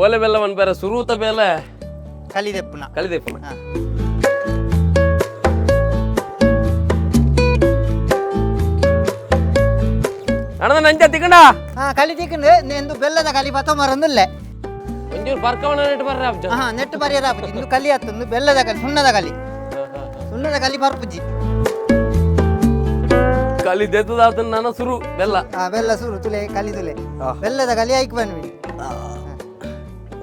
ಓಲೆ ಬೆಲ್ಲ ಒಂದು ಬೇರೆ ಸುರೂತ ಬೇಲೆ ಕಲಿದೆಪ್ಪುನ ಕಲಿದೆಪ್ಪುನ ಅಣ್ಣ ನಂಜ ತಿಕ್ಕಂಡ ಕಲಿ ತಿಕ್ಕಂಡು ಎಂದು ಬೆಲ್ಲದ ಕಲಿ ಬತ್ತ ಮರಂದಿಲ್ಲೆ ಒಂಚೂರು ಬರ್ಕವಣ ನೆಟ್ಟು ಬರ್ರಿ ಅಪ್ಪ ನೆಟ್ಟು ಬರಿಯರ ಅಪ್ಪಜಿ ಇಂದು ಕಲಿ ಹತ್ತೊಂದು ಬೆಲ್ಲದ ಕಲಿ ಸುಣ್ಣದ ಕಲಿ ಬರ್ಪುಜಿ ಕಲಿ ದೆತ್ತದ ನಾನು ಸುರು ಬೆಲ್ಲ ಬೆಲ್ಲ ಸುರು ತುಲೆ ಕಲಿ ತುಲೆ ಬೆಲ್ಲದ ಕಲಿ ಆಯ್ಕೆ ಬನ್ನಿ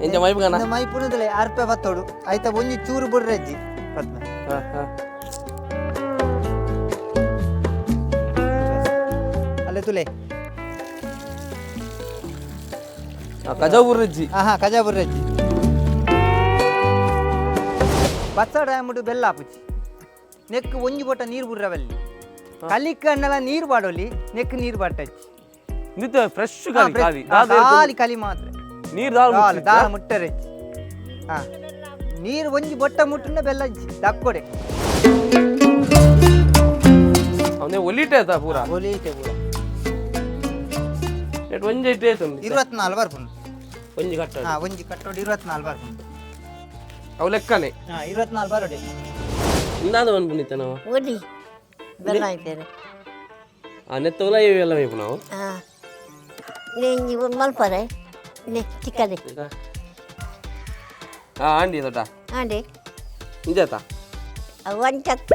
ಎಂಜ ಮೈಪುಗನ ಮೈಪುನದಲೆ ಅರ್ಪೆ ಬತ್ತೋಡು ಆಯ್ತಾ ಒಂಜಿ ಚೂರು ಬಿಡ್ರಜ್ಜಿ ಪದ್ಮ ಅಲ್ಲೇ ತುಲೆ ಕಜಾಬುರ್ರಜ್ಜಿ ಕಜಾಬುರ್ರಜ್ಜಿ ಬತ್ತಾಡ ಮುಟ್ಟು ಬೆಲ್ಲ ಆಪುಜಿ ನೆಕ್ ಒಂಜಿ ಬೊಟ್ಟ ನೀರು ಬುಡ್ರವಲ್ಲಿ ಕಲಿಕಣ್ಣೆಲ್ಲ ನೀರು ಬಾಡೋಲಿ ನೆಕ್ ನೀರು ಬಾಟಜ್ಜಿ ನಿತ್ಯ ಫ್ರೆಶ್ ಖಾಲಿ ಖಾಲಿ ಕಲಿ ಮಾತ್ರ ನೀರು ದಾಳ ಮುಟ್ಟರಜ್ಜಿ ನೀರು ಒಂಜಿ ಬೊಟ್ಟ ಮುಟ್ಟುಂಡ ಬೆಲ್ಲ ಅಜ್ಜಿ ದಕ್ಕೊಡೆ ಅವನೇ ಒಲಿಟೆ ಆಯ್ತಾ ಪೂರ ಒಲಿಟೆ ಪೂರ ಒಂಜಿ ಇಟ್ಟೆ ಆಯ್ತು 24 ಬರ್ಪುಂಡು ಒಂಜಿ ಕಟ್ಟ ಒಂಜಿ ಕಟ್ಟೋಡು 24 ಬರ್ಪುಂಡು ಅವು ಲೆಕ್ಕನೆ 24 ಬರೋಡೆ ಇಂದಾದ ಒಂದು ಪುಣಿತ ನಾವು ಒಡಿ ಬೆಲ್ಲ ಆಯ್ತೇನೆ ನೆತ್ತವಲ್ಲ ಇವೆಲ್ಲ ಬೇಕು ನಾವು ನೆಂಜಿ ಒಂದು ಮಲ್ಪರೆ ಚಿಕ್ಕದೆ ಆಂಡಿ ದೊಡ್ಡ ಆಂಡಿ ನಿಜಾತ ಒಂಚತ್ತು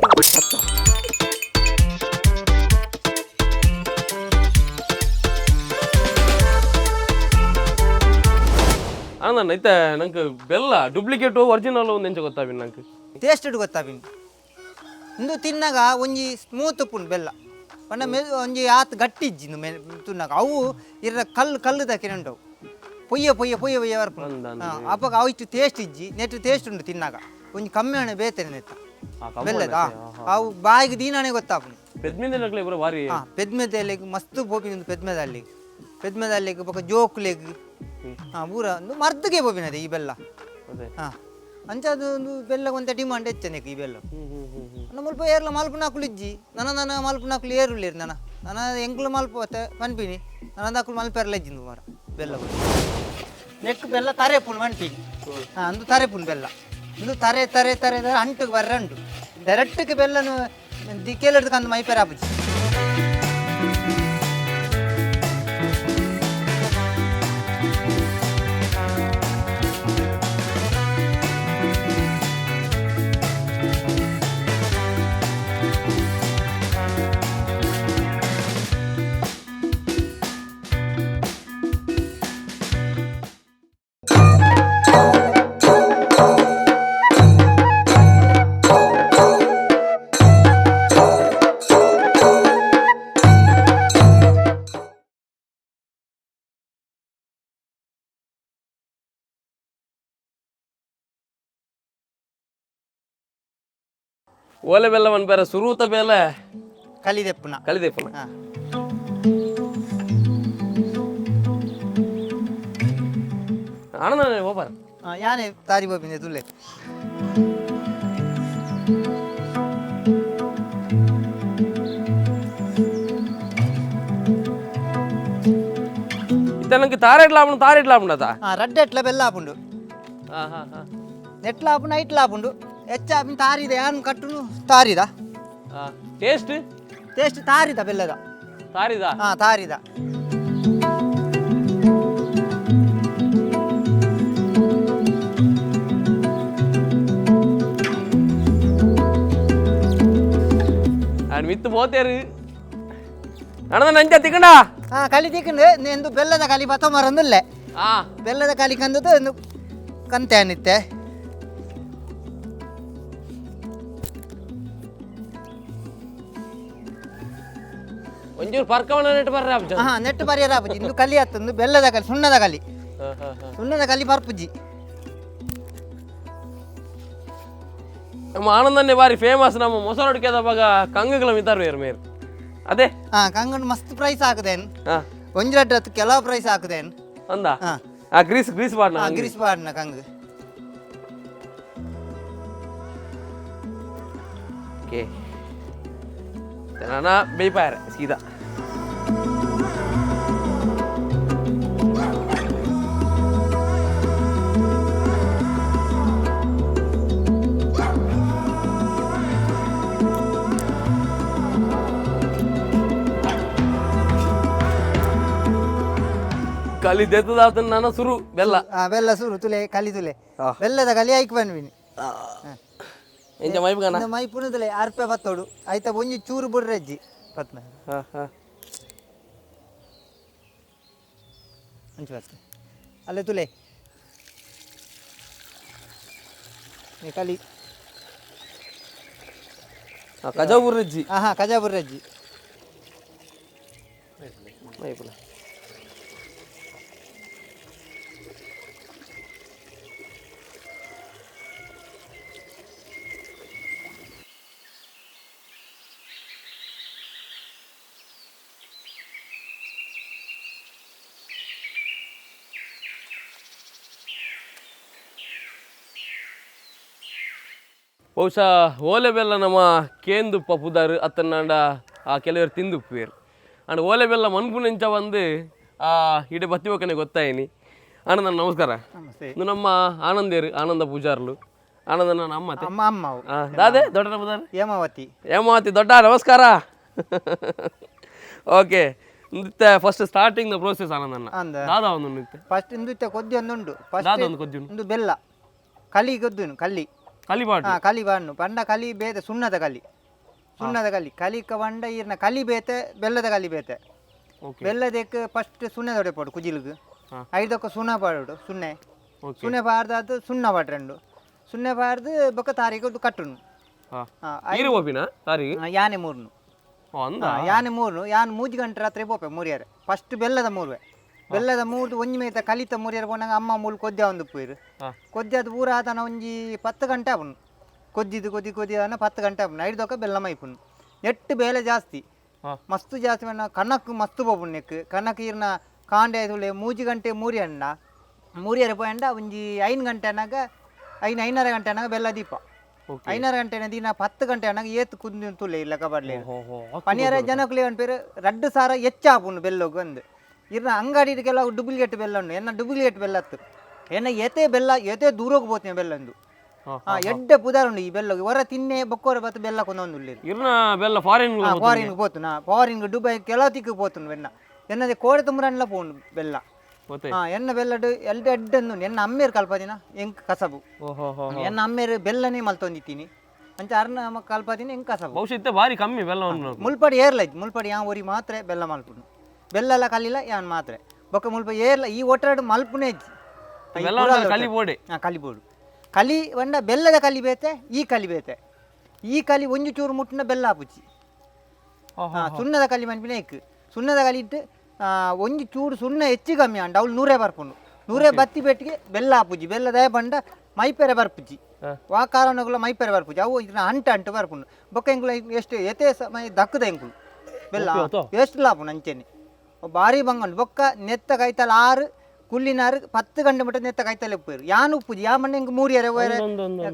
ಅಣ್ಣ ಐತೆ ನಂಗೆ ಬೆಲ್ಲ ಡೂಪ್ಲಿಕೇಟು ಒರಿಜಿನಲ್ ಒಂದು ಎಂಚ ಗೊತ್ತಾವಿನ್ ನಂಗೆ ಟೇಸ್ಟ್ ಗೊತ್ತಾವಿನ್ ಇಂದು ತಿನ್ನಾಗ ಒಂಜಿ ಸ್ಮೂತ್ ಉಪ್ಪುಂಡು ಬೆಲ್ಲ ಪಂಡ ಒಂಜಿ ಆತ್ ಗಟ್ಟಿಜ್ಜಿ ತಿನ್ನಾಗ ಅವು ಇರ ಕಲ್ಲು ದಕ್ಕಿನಂಟವು ಪೊಯ್ಯ ಬರ್ಪುಂಡು ಅಪ್ಪಾಗ ಅವು ಇಷ್ಟು ಟೇಸ್ಟ್ ಇಜ್ಜಿ ನೆಟ್ ಟೇಸ್ಟ್ ಉಂಡು ತಿನ್ನಾಗ ಒಂಜಿ ಕಮ್ಮಿ ಹಣೆ ಬೇತೇನೆ ನೆತ್ತ ಬೆಲ್ಲದ ಅವು ಬಾಯಿಗೆ ದೀನಾಣೆ ಗೊತ್ತಾಪುಂಡು ಪೆದ್ಮೆದೆಲೆ ಪೂರ ಭಾರಿ ಪೆದ್ಮೆದೆಲೆಗ್ ಮಸ್ತ್ ಪೋಪಿನ ಪೆದ್ಮೆದಲ್ಲಿಗೆ ಬೊಕ ಜೋಕ್ಲೆಗ್ ಪೂರ ಒಂದು ಮರ್ದಗೆ ಪೋಪಿನದೆ ಈ ಬೆಲ್ಲ ಅಂಚದು ಒಂದು ಬೆಲ್ಲ ಒಂತ ಡಿಮಾಂಡ್ ಹೆಚ್ಚನೆಕ್ ಈ ಬೆಲ್ಲ ಮುಲ್ಪ ಏರ್ಲ ಮಲ್ಪುನಾಕುಲು ಇಜ್ಜಿ ನನ್ನ ಮಲ್ಪುನಾಕುಲು ಏರುಲ್ಲೇರು ನನ್ನ ಎಂಕ್ಲು ಮಲ್ಪ ಪನ್ಪಿನಿ ನನ್ನದಾಕುಲು ಮಲ್ಪೆರ್ಲ ಇಜ್ಜಿಂದು ಮಾರ ಬೆಲ್ಲ ನೆಕ್ ಬೆಲ್ಲ ತರೆಪುಣ್ ಮನ್ಪಿನಿ ಅಂದು ತರೆಪುಣ್ ಬೆಲ್ಲ ಇಂದು ತರೆ ಅಂಟು ಬರ್ರೆ ಅಂಟು ಡೈರೆಕ್ಟ್ಗೆ ಬೆಲ್ಲನು ದಿಕ್ಕೇಲಿಡ್ದು ಕಂದು ಮೈಪೆರ ಆಪುಜಿ ಓಲೆ ಬೆಲ್ಲ ಒಂದು ಬೇರೆ ಸುರೂತ ಬೇಲೆ ಕಲಿದೆಪ್ಪುನ ಅಣ್ಣ ಹೋಗ್ಬಾರ ಯಾನೇ ತಾರಿ ಬೋಪಿಂದೆ ತುಲ್ಲೆ ಇತ್ತ ನಂಗೆ ತಾರೆಟ್ ಲಾಪುಂಡತ ರಡ್ಡೆ ಎಟ್ಲ ಬೆಲ್ಲ ಆಪುಂಡು ನೆಟ್ಲ ಆಪುಂಡು ಐಟ್ಲ ಆಪುಂಡು ಹೆಚ್ಚ ತಾರಿದ ಯಾನ್ ಕಟ್ಟುನು ತಾರಿದ ಟೇಸ್ಟ್ ತಾರಿದ ಬೆಲ್ಲದ ತಾರಿದ ಮಿತ್ತು ಪೋತೇರು ಅಣ್ಣ ನಂಜ ತಿಕ್ಕಂಡ ಕಲಿ ತಿಕ್ಕಂಡು ಎಂದು ಬೆಲ್ಲದ ಕಲಿ ಬತ್ತ ಮರಂದಿಲ್ಲೆ ಬೆಲ್ಲದ ಕಲಿ ಕಂದದ್ದು ಎಂದು ಕಂತೆ ಅನಿತ್ತೆ ಒಂಚೂರು ಬರ್ಕವಣ ನೆಟ್ಟು ಬರ್ರಿ ಅಪ್ಪ ನೆಟ್ಟು ಬರಿಯರ ಅಪ್ಪಜಿ ಇಂದು ಕಲಿ ಹತ್ತೊಂದು ಬೆಲ್ಲದ ಕಲಿ ಸುಣ್ಣದ ಕಲಿ ಬರ್ಪುಜಿ ನಮ್ಮ ಆನಂದನ್ನೇ ಬಾರಿ ಫೇಮಸ್ ನಮ್ಮ ಮೊಸರೊಡಿಕೆದ ಬಾಗ ಕಂಗಗಳ ಮಿತಾರು ಮೇರು ಅದೇ ಕಂಗನ್ ಮಸ್ತ್ ಪ್ರೈಸ್ ಹಾಕದೇನ್ ಒಂಜಿ ಹತ್ತು ಕೆಲವು ಪ್ರೈಸ್ ಹಾಕದೇನ್ ಅಂದ ಗ್ರೀಸ್ ಬಾಡ್ನ ಕಂಗ್ ಓಕೆ ನಾನು ಬೇಯ್ಪಾರೆ ಸೀದಾ ಕಲಿ ದೆತ್ತದ ಆತನ ನನ್ನ ಸುರು ಬೆಲ್ಲ ಬೆಲ್ಲ ಸುರು ತುಲೆ ಕಲಿ ತುಲೆ ಬೆಲ್ಲದ ಕಲಿ ಆಯ್ಕೆ ಬಂದ್ವಿನಿ ಎಂಚ ಮೈಪ್ಗನ ಮೈ ಪುನದಲೆ ಅರ್ಪೆ ಬತ್ತೋಡು ಆಯ್ತಾ ಒಂಜಿ ಚೂರು ಬುಡ್ರಜ್ಜಿ ಪತ್ನ ಅಂಚು ಬತ್ತ ಅಲ್ಲೇ ತುಲೆ ಕಲಿ ಕಜಾಬುರ್ರಜ್ಜಿ ಕಜಾಬುರ್ರಜ್ಜಿ ಮೈಪುಲ ಬಹುಶಃ ಓಲೆ ಬೆಲ್ಲ ನಮ್ಮ ಕೇಂದುಪ್ಪ ಪುದಾರು ಅತ್ತನಾಂಡ ಆ ಕೆಲವರು ತಿಂದುಪ್ಪೇರು ಅಂಡ್ ಓಲೆ ಬೆಲ್ಲ ಮನ್ಪುನೆಂಚ ಬಂದು ಇಡೆ ಬತ್ತಿ ಹೋಗನೆ ಗೊತ್ತಾಯಿನಿ ಅಣ್ಣ ನನ್ನ ನಮಸ್ಕಾರ ಇದು ನಮ್ಮ ಆನಂದೇರು ಆನಂದ ಪೂಜಾರ್ಲು ಆನಂದ ನನ್ನ ಅಮ್ಮತೆ ಅಮ್ಮ ದಾದೆ ದೊಡ್ಡ ಪುದಾರ್ ಹೇಮಾವತಿ ದೊಡ್ಡ ನಮಸ್ಕಾರ ಓಕೆ ನೃತ್ಯ ಫಸ್ಟ್ ಸ್ಟಾರ್ಟಿಂಗ್ ದ ಪ್ರೋಸೆಸ್ ಆನಂದನ್ನ ದಾದ ಒಂದು ನೃತ್ಯ ಫಸ್ಟ್ ನೃತ್ಯ ಕೊದ್ದಿ ಒಂದುಂಡು ದಾದ ಒಂದು ಕೊಜ್ಜು ಒಂದು ಬೆಲ್ಲ ಕಲಿ ಕೊದ್ದುನು ಕಲಿಬಾಡು ಕಲಿ ಬಾಡ್ನು ಪಂಡ ಕಲಿ ಬೇತೆ ಸುಣ್ಣದ ಕಲಿ ಕಲಿಕ ಬಂಡ ಈರ್ನ ಕಲಿ ಬೇತೆ ಬೆಲ್ಲದ ಕಲಿ ಬೇತೆ ಬೆಲ್ಲದಕ್ಕೆ ಫಸ್ಟ್ ಸುಣ್ಣೆ ತೊಡೆ ಪೋಡು ಕುಜಿಲ್ಗು ಐದಕ್ಕೆ ಸುಣ್ಣ ಪಾಡು ಸುಣ್ಣೆ ಪಾಡ್ದು ಸುಣ್ಣ ಪಾಡ್ರೆಂಡು ಸುಣ್ಣೆ ಪಾಡ್ದು ಬೊಕ್ಕ ತಾರಿಗೆ ಕಟ್ಟುನು ಯಾನೆ ಮೂರ್ನು ಯಾನ್ ಮೂಜಿ ಗಂಟೆ ರಾತ್ರಿ ಪೋಪೆ ಮೂರಿಯಾರೆ ಫಸ್ಟ್ ಬೆಲ್ಲದ ಮೂರ್ದು ಒಂಜಿ ಮೇತ ಕಲಿತ ಮೂರಿಯಾರೆ ಪೋನಾಗ ಅಮ್ಮ ಮೂಲ್ ಕೊದ್ಯ ಒಂದು ಪೂರು ಕೊದ್ಯದ ಪೂರ ಆತನ ಒಂಜಿ 10 ಗಂಟೆ ಆಪುನು ಕೊದ್ದಿದ್ದು ಕೊದ್ದಿ ಅನ್ನ 10 ಗಂಟೆ ಆಪುನು ಐದೊಕ್ಕ ಬೆಲ್ಲ ಮೈಪುನು ನೆಟ್ಟು ಬೇಲೆ ಜಾಸ್ತಿ ಮಸ್ತು ಜಾಸ್ತಿ ಬಣ್ಣ ಕಣಕ್ ಮಸ್ತು ಪೋಪುನು ನೆಕ್ ಕಣಕ್ ಈರ್ನ ಕಾಂಡೆ ತುಳೆ ಮೂಜಿ ಗಂಟೆ ಮೂರಿಯಾರೆ ಪೋಯಂಡ ಒಂಜಿ 5 ಗಂಟೆ ಅನ್ನಾಗ 5:30 ಗಂಟೆ ಅನ್ನಾಗ ಬೆಲ್ಲ ದೀಪ 5:30 ಗಂಟೆ ದಿನ 10 ಗಂಟೆ ಅನ್ನಾಗ ಏತ್ ಕುಂದಿ ತುಲೆ ಇಲ್ಲ ಕಬಡ್ಲೆ ಪನಿಯರ ಜನಕ್ಲೆ ಅನ್ಪೇರು 2 ಸಾರ ಹೆಚ್ಚಾಪುನು ಬೆಲ್ಲೋಗು ಅಂದು ಇರ್ನ ಅಂಗಡಿ ಕೆಲವು ಡೂಪ್ಲಿಕೇಟ್ ಬೆಲ್ಲ ಉಂಡು ಎನ್ನ ಡೂಪ್ಲಿಕೇಟ್ ಬೆಲ್ಲ ಹತ್ತು ಎನ್ನ ಎತೆ ದೂರೋಗಿ ಹೋಗ್ತೀನಿ ಬೆಲ್ಲಂದು ಎಡ್ಡೆ ಪುದಾರುಂಡು ಈ ಬೆಲ್ಲ ಹೊರ ತಿನ್ನೆ ಬೊಕ್ಕೋರ ಬತ್ತು ಬೆಲ್ಲ ಕೊಂದೊಂದು ಬೆಲ್ಲ ಫಾರಿನ್ పోతున్నా ఫారిన్ దుబాయ్ కెలాతికి పోతుంది వెన్న ఎన్నది కోడి తుమ్మరన్ల పోను బెల్ల ఎన్న బెల్లడు ఎడ్డెడ్డెందు ఎన్న అమ్మేరు కల్పదిన ఎంక కసబు ఎన్న అమ్మేరు బెల్లనే మల్తొంది తిని ಅಂಚ ಅರ್ನ ಕಲ್ಪದಿನ ಎಂಕ ಕಸಬು ಭವಿಷ್ಯತ್ತೆ ಬಾರಿ ಕಮ್ಮಿ ಬೆಲ್ಲ ಮುಲ್ಪಡಿ ಏರ್ಲೈತ್ ಮುಲ್ಪಡಿ ಯಾನ್ ಒರಿ ಮಾತ್ರ ಬೆಲ್ಲ ಮಲ್ಪುನು ಬೆಲ್ಲ ಕಲಿಲ್ಲ ಯಾನ್ ಮಾತ್ರ ಬೊಕ್ಕ ಮುಲ್ಪ ಏರ್ಲ ಈ ಒಟ್ಟಾಡು ಮಲ್ಪುನೇ ಕಲಿಬೋಡು ಕಲಿ ಬಂಡ ಬೆಲ್ಲದ ಕಲಿ ಬೇತೆ ಈ ಕಲಿ ಒಂಜು ಚೂರು ಮುಟ್ಟಿನ ಬೆಲ್ಲ ಆಪುಜಿ ಸುಣ್ಣದ ಕಲಿ ಮನ್ಪಿನ ಇಕ್ಕು ಸುಣ್ಣದ ಕಲಿ ಇಟ್ಟು ಒಂಜಿ ಚೂರು ಸುಣ್ಣ ಹೆಚ್ಚು ಕಮ್ಮಿ ಅಂಡ ಅವಳು 100 ಬರ್ಪುಂಡು 100 ಬತ್ತಿ ಬೆಟ್ಟಿಗೆ ಬೆಲ್ಲ ಆಪುಜಿ ಬೆಲ್ಲ ದಯ ಬಂಡ ಮೈಪೆರೆ ಬರ್ಪುಜಿ ವಾ ಕಾರಣಗಳು ಮೈಪೆರೆ ಬರ್ಪುಜಿ ಅವು ಇದನ್ನ ಅಂಟು ಬರ್ಪುಂಡು ಬೊಕ್ಕ ಎಂಕುಲು ಎಷ್ಟು ಎತೆ ಸಮಯ ದಕ್ಕದ ಎಂಕುಲು ಬೆಲ್ಲ ಎಷ್ಟು ಲಾಪುಂಡು ಅಂಚೆನೆ ಭಾರಿ ಬಂಗಂಡು ಬೊಕ್ಕ ನೆತ್ತ ಕೈತಲ 6 ಕುಲ್ಲಿನಾರು 10 ಗಂಟೆ ಮಟ್ಟ ನೆತ್ತ ಕೈತಲೆ ಉಪ್ಪೇರು ಯಾನು ಉಪ್ಪುಜಿ ಯಾ ಮಣ್ಣೆ ಎಂಗೆ ಮೂರಿಯರೆ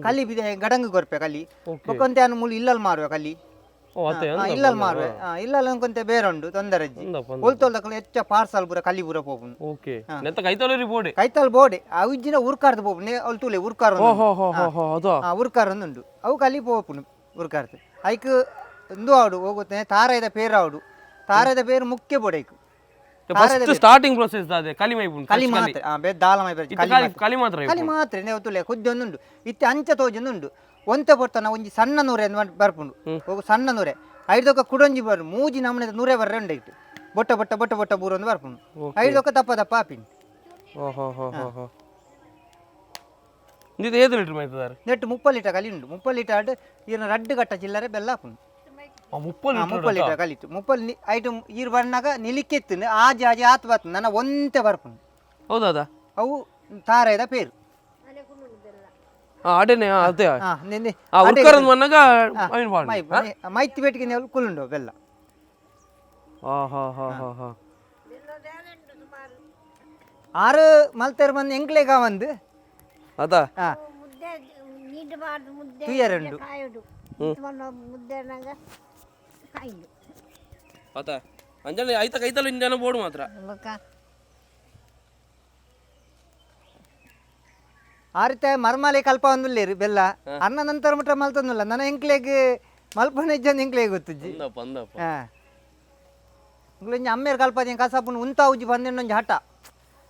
ಕಲಿ ಬಿದೆ ಗಡಂಗು ಕೊರ್ಪೆ ಕಲಿ ಬೊಕ್ಕಂತೆ ಯಾನು ಮೂಲು ಇಲ್ಲಲ್ ಮಾರುವೆ ಕಲಿ ಇಲ್ಲಲ್ ಮಾರುವೆ ಇಲ್ಲಲ್ ಅನ್ಕೊಂತೆ ಬೇರೆ ಉಂಡು ತೊಂದರೆಜ್ಜಿ ಹೊಲ್ತೊಲ್ದಕ್ಕಲು ಹೆಚ್ಚ ಪಾರ್ಸಲ್ ಪೂರ ಕಲಿ ಪೂರ ಪೋಪುನು ಕೈತಲ್ ಬೋಡೆ ಅವಿಜ್ಜಿನ ಉರ್ಕಾರ್ದು ಪೋಪುನು ಅವಳು ತುಲೆ ಉರ್ಕಾರ ಉಂಡು ಅವು ಕಲಿ ಪೋಪುನು ಉರ್ಕಾರ್ದು ಐಕ್ ಒಂದು ಆಡು ಹೋಗುತ್ತೆ ತಾರಾಯದ ಪೇರು ಆಡು ತಾರಾಯದ ಪೇರು ಮುಖ್ಯ ಬೋಡೈಕು ಸ್ಟಾರ್ಟಿಂಗ್ ಪ್ರೋಸೆಸ್ ಅದೇ ಕಲಿ ಮೈಪುನು ಕಲಿ ಮಾತ್ರ ದಾಲ ಮೈ ಕಲಿ ಮಾತ್ರ ತುಲೆ ಕುದ್ದೊಂದುಂಡು ಇತ್ತೆ ಅಂಚ ತೋಜೊಂದುಂಡು ಒಂತೆ ಪೊರ್ತನ ಒಂಜಿ ಸಣ್ಣ ನೂರೆ ಬರ್ಪುಂಡು ಸಣ್ಣ ನೂರೆ ಐದೊಕ್ಕ ಕುಡೊಂಜಿ ಬರು ಮೂಜಿ ನಮ್ಮನೆ 100 ಬರ್ರೆ ಉಂಡೆ ಇಟ್ಟು ಬೊಟ್ಟ ಬೂರೊಂದು ಬರ್ಪುಂಡು ಐದೊಕ್ಕ ದಪ್ಪ ಆಪಿನ್ ನೆಟ್ಟು 30 ಲೀಟರ್ ಕಲಿ ಉಂಡು 30 ಲೀಟರ್ ಆಡು ಇನ್ನು 2 ಗಟ್ಟ ಚಿಲ್ಲರೆ ಬೆಲ್ಲ ಆಪುಂಡು 30 ಲೀಟರ್ ಕಲಿತು 30 ಐಟಮ್ ಈರು ಬಣ್ಣಾಗ ನಿಲಿಕ್ಕೆತ್ತು ಆಜಿ ಆತು ಬತ್ತು ನನ್ನ ಒಂತೆ ಬರ್ಪುಂಡು ಹೌದಾ ಅವು ತಾರಾಯದ ಪೇರು ಮೈತಿ ಬೇಟಿಗೆ ಕುಲ್ಲುಂಡು ಬೆಲ್ಲ ಆರು ಮಲ್ತೇರು ಬಂದು ಎಂಕ್ಲೇಗ ಒಂದು ಅದಾ ತುಯ್ಯರೆಂಡು ಅಂಜನೆ ಐತ ಕೈತಲು ಇಂಜನ ಬೋರ್ಡ್ ಮಾತ್ರ ಆರಿತ ಮರ್ಮಾಲೆ ಕಲ್ಪ ಒಂದುಲ್ಲೇರು ಬೆಲ್ಲ ಅನ್ನ ನಂತರ ಮುಟ್ಟ ಮಲ್ತೊಂದಿಲ್ಲ ನನ್ನ ಎಂಕ್ಲೆಗ್ ಮಲ್ಪನ ಇಜ್ಜಂದು ಎಂಕ್ಲೆಗ್ ಗೊತ್ತುಜ್ಜಿ ಇಂಗ್ಲಂಜಿ ಅಮ್ಮೇರು ಕಲ್ಪದಿ ಕಸಪುನ ಉಂತ ಉಜ್ಜಿ ಬಂದೆಂಡೊಂಜಿ ಹಠ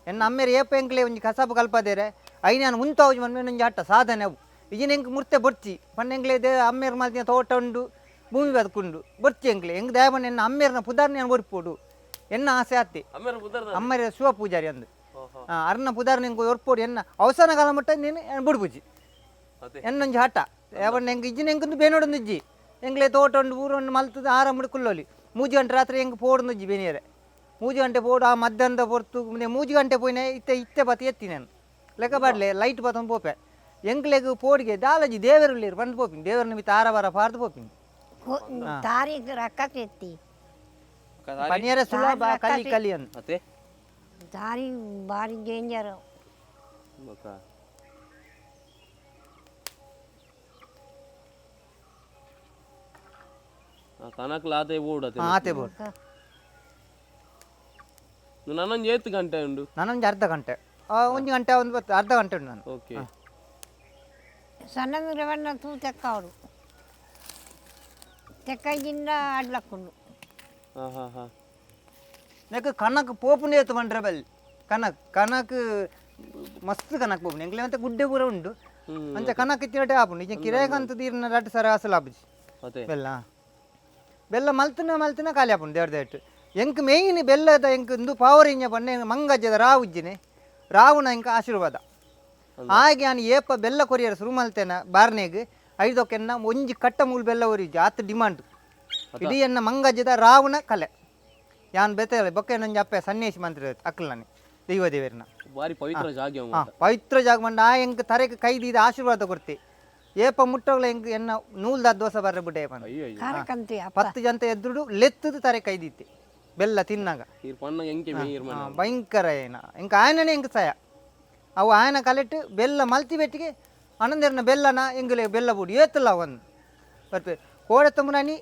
ಎನ್ನ ಅಮ್ಮೇರು ಏಪ ಎಂಕ್ಲೆ ಒಂಜಿ ಕಸಬು ಕಲ್ಪದೇರೆ ಐನಾನು ಮುಂತಾವುಜಿ ಮನ್ಮೇಲೆ ಒಂಜಿ ಆಟ ಸಾಧನೆ ಅವು ಇಜಿನ ಎಂಕ್ ಮುರ್ತೆ ಬೊರ್ಚಿ ಪನ್ನೆಂಕ್ಲೆದೆ ಅಮ್ಮೇರು ಮಾಲ್ತಿನ ತೋಟ ಉಂಡು ಭೂಮಿ ಬದುಕುಂಡು ಬೊರ್ಚಿ ಎಂಕ್ಲೆ ಎಂಕ್ ದಯಬಣ್ಣ ಎನ್ನ ಅಮ್ಮೇರ್ನ ಪುದಾರ್ನ ಬೊರ್ಪೋಡು ಎನ್ನ ಆಸೆ ಆತಿ ಅಮ್ಮೇರ ಶಿವ ಪೂಜಾರಿ ಅಂದು ಅರ್ನ ಪುದಾರ್ನ ಎಂಕ್ ಒರ್ಪೋಡು ಎನ್ನ ಅವಸಾನ ಕಾಲ ಮಟ್ಟ ನೀನು ಬುಡ್ಬುಜಿ ಎನ್ನೊಂಜಿ ಆಟ ಯಾವಣ್ಣ ಎಂಕ್ ಇಜ್ಜಿನ ಎಂಕೊಂದು ಬೇನೋಡೊಂದು ಇಜ್ಜಿ ಎಂಕ್ಲೆ ತೋಟ ಉಂಡು ಊರೊಂದು ಮಲ್ತದ ಆರಾಮಡು ಕುಲ್ಲೋಲಿ 3 ಗಂಟೆ ರಾತ್ರಿ ಎಂಕ್ ಪೋಡೊಂದು ಬೇನಿಯರೆ 3 ಗಂಟೆ ಪೋಡು ಆ ಮಧ್ಯಾಹ್ನದ ಪೊರ್ತು 3 ಗಂಟೆ ಪೋಯಿನ ಇತ್ತೆ ಬತ್ತಿ ಎತ್ತಿ ನಾನು ಲೆಕ್ಕ ಬಾಡ್ಲೆ ಲೈಟ್ ಬತ್ತೊಂದು ಪೋಪೆ ಎಂಕ್ಲೆಗ್ ಪೋಡಿಗೆ ದಾಲಜಿ ದೇವರುಳ್ಳೇರು ಬಂದು ಪೋಪಿನಿ ದೇವರ ನಿಮಿತ್ತ ಆರ ಪಾರ್ದು ಪೋಪಿನಿ ತಾರೀಖ್ ರೊಕ್ಕ ಎತ್ತಿ ಪನಿಯರ ಸುಲಭ ಕಲಿ ಕಲಿ ಅಂತ ದಾರಿ ಭಾರಿ ಡೇಂಜರ್ ಕನಕ್ಲ ಆತೆ ಬೋರ್ಡ್ ಆತೆ ಬೋರ್ಡ್ ನನ್ನೊಂದು 8 ಗಂಟೆ ಉಂಡು ನಾನೊಂದು ಅರ್ಧ ಗಂಟೆ 1 ಗಂಟೆ ಒಂದು ಅರ್ಧ ಗಂಟೆ ಉಂಟು ನಾನು ಓಕೆ ಸಣ್ಣ ಮಿರವನ್ನ ತೂ ತೆಕ್ಕವರು ತೆಕ್ಕದಿಂದ ಆಡ್ಲಕ್ಕೊಂಡು ನೆಕ್ ಕನಕ್ ಪೋಪುಂಡೆ ಎತ್ತು ಬಂಡ್ರೆ ಬಲ್ಲಿ ಕನಕ್ ಮಸ್ತ್ ಕನಕ್ ಪೋಪುಂಡು ಎಂಕ್ಲೆ ಮತ್ತೆ ಗುಡ್ಡೆ ಪೂರ ಉಂಡು ಅಂಚ ಕನಕ್ ಇತ್ತಿರಟೆ ಆಪುಂಡು ಈಗ ಕಿರೇಕಂತ ತೀರ್ನ ರಟ್ಟು ಸರ ಅಸಲು ಆಪುಜಿ ಬೆಲ್ಲ ಮಲ್ತನ ಖಾಲಿ ಆಪುಂಡು ದೇವ್ರ ದೇಟ್ಟು ಎಂಕ್ ಮೇಯ್ನ್ ಬೆಲ್ಲದ ಎಂಕ್ ಒಂದು ಪವರ್ ಇಂಜ ಪಂಡೆ ಮಂಗಜ್ಜದ ರಾವು ಇಜ್ಜಿನೆ ರಾವುನ ಎಂಕ ಆಶೀರ್ವಾದ ಹಾಗೆ ನಾನು ಏಪ ಬೆಲ್ಲ ಕೊರಿಯರ್ ಶುರು ಮಲ್ತೇನ ಬಾರ್ನೆಗ್ 5 ಒಂಜಿ ಕಟ್ಟ ಮೂಲ ಬೆಲ್ಲ ಒರಿಜಿ ಆತ ಡಿಮಾಂಡ್ ಇಡೀ ಎನ್ನ ಮಂಗಜ್ಜದ ರಾವುನ ಕಲೆ ಯಾನ್ ಬೆತ್ತಲೆ ಬೊಕ್ಕ ನೊಂಜಿ ಅಪ್ಪೆ ಸನ್ನೇಶಿ ಮಂತ್ರ ಅಕ್ಕಲ್ಲಾನೆ ದೈವ ದೇವರನ್ನ ಬಾರಿ ಪವಿತ್ರ ಜಾಗ ಪವಿತ್ರ ಜಾಗ ಮಂಡ ಆ ಎಂಕ್ ತರೆಗೆ ಕೈದಿದ ಆಶೀರ್ವಾದ ಕೊಡ್ತಿ ಏಪ ಮುಟ್ಟೋಗ್ಲ ಎಂಕ್ ಎನ್ನ ನೂಲ್ದ ದೋಸ ಬರ್ರೆ ಬಿಟ್ಟೆ 10 ಜನ ಎದ್ರುಡು ಲೆತ್ತದು ತರೆ ಕೈದಿತ್ತೆ ಬೆಲ್ಲ ತಿನ್ನಾಗ ಭಯಂಕರ ಏನ ಎಂಕ ಆಯನನೇ ಎಂಕ ಸಯ ಅವು ಆಯನ ಕಲೆಟ್ಟು ಬೆಲ್ಲ ಮಲ್ತಿ ಬೆಟ್ಟಿಗೆ ಅನಂದರ್ನ ಬೆಲ್ಲನ ಎಂಗಲೆ ಬೆಲ್ಲ ಬುಡಿ ಏತಲ್ಲ ಒಂದು ಬರ್ಪೆ ಕೋಡೆ ತುಂಬನಿ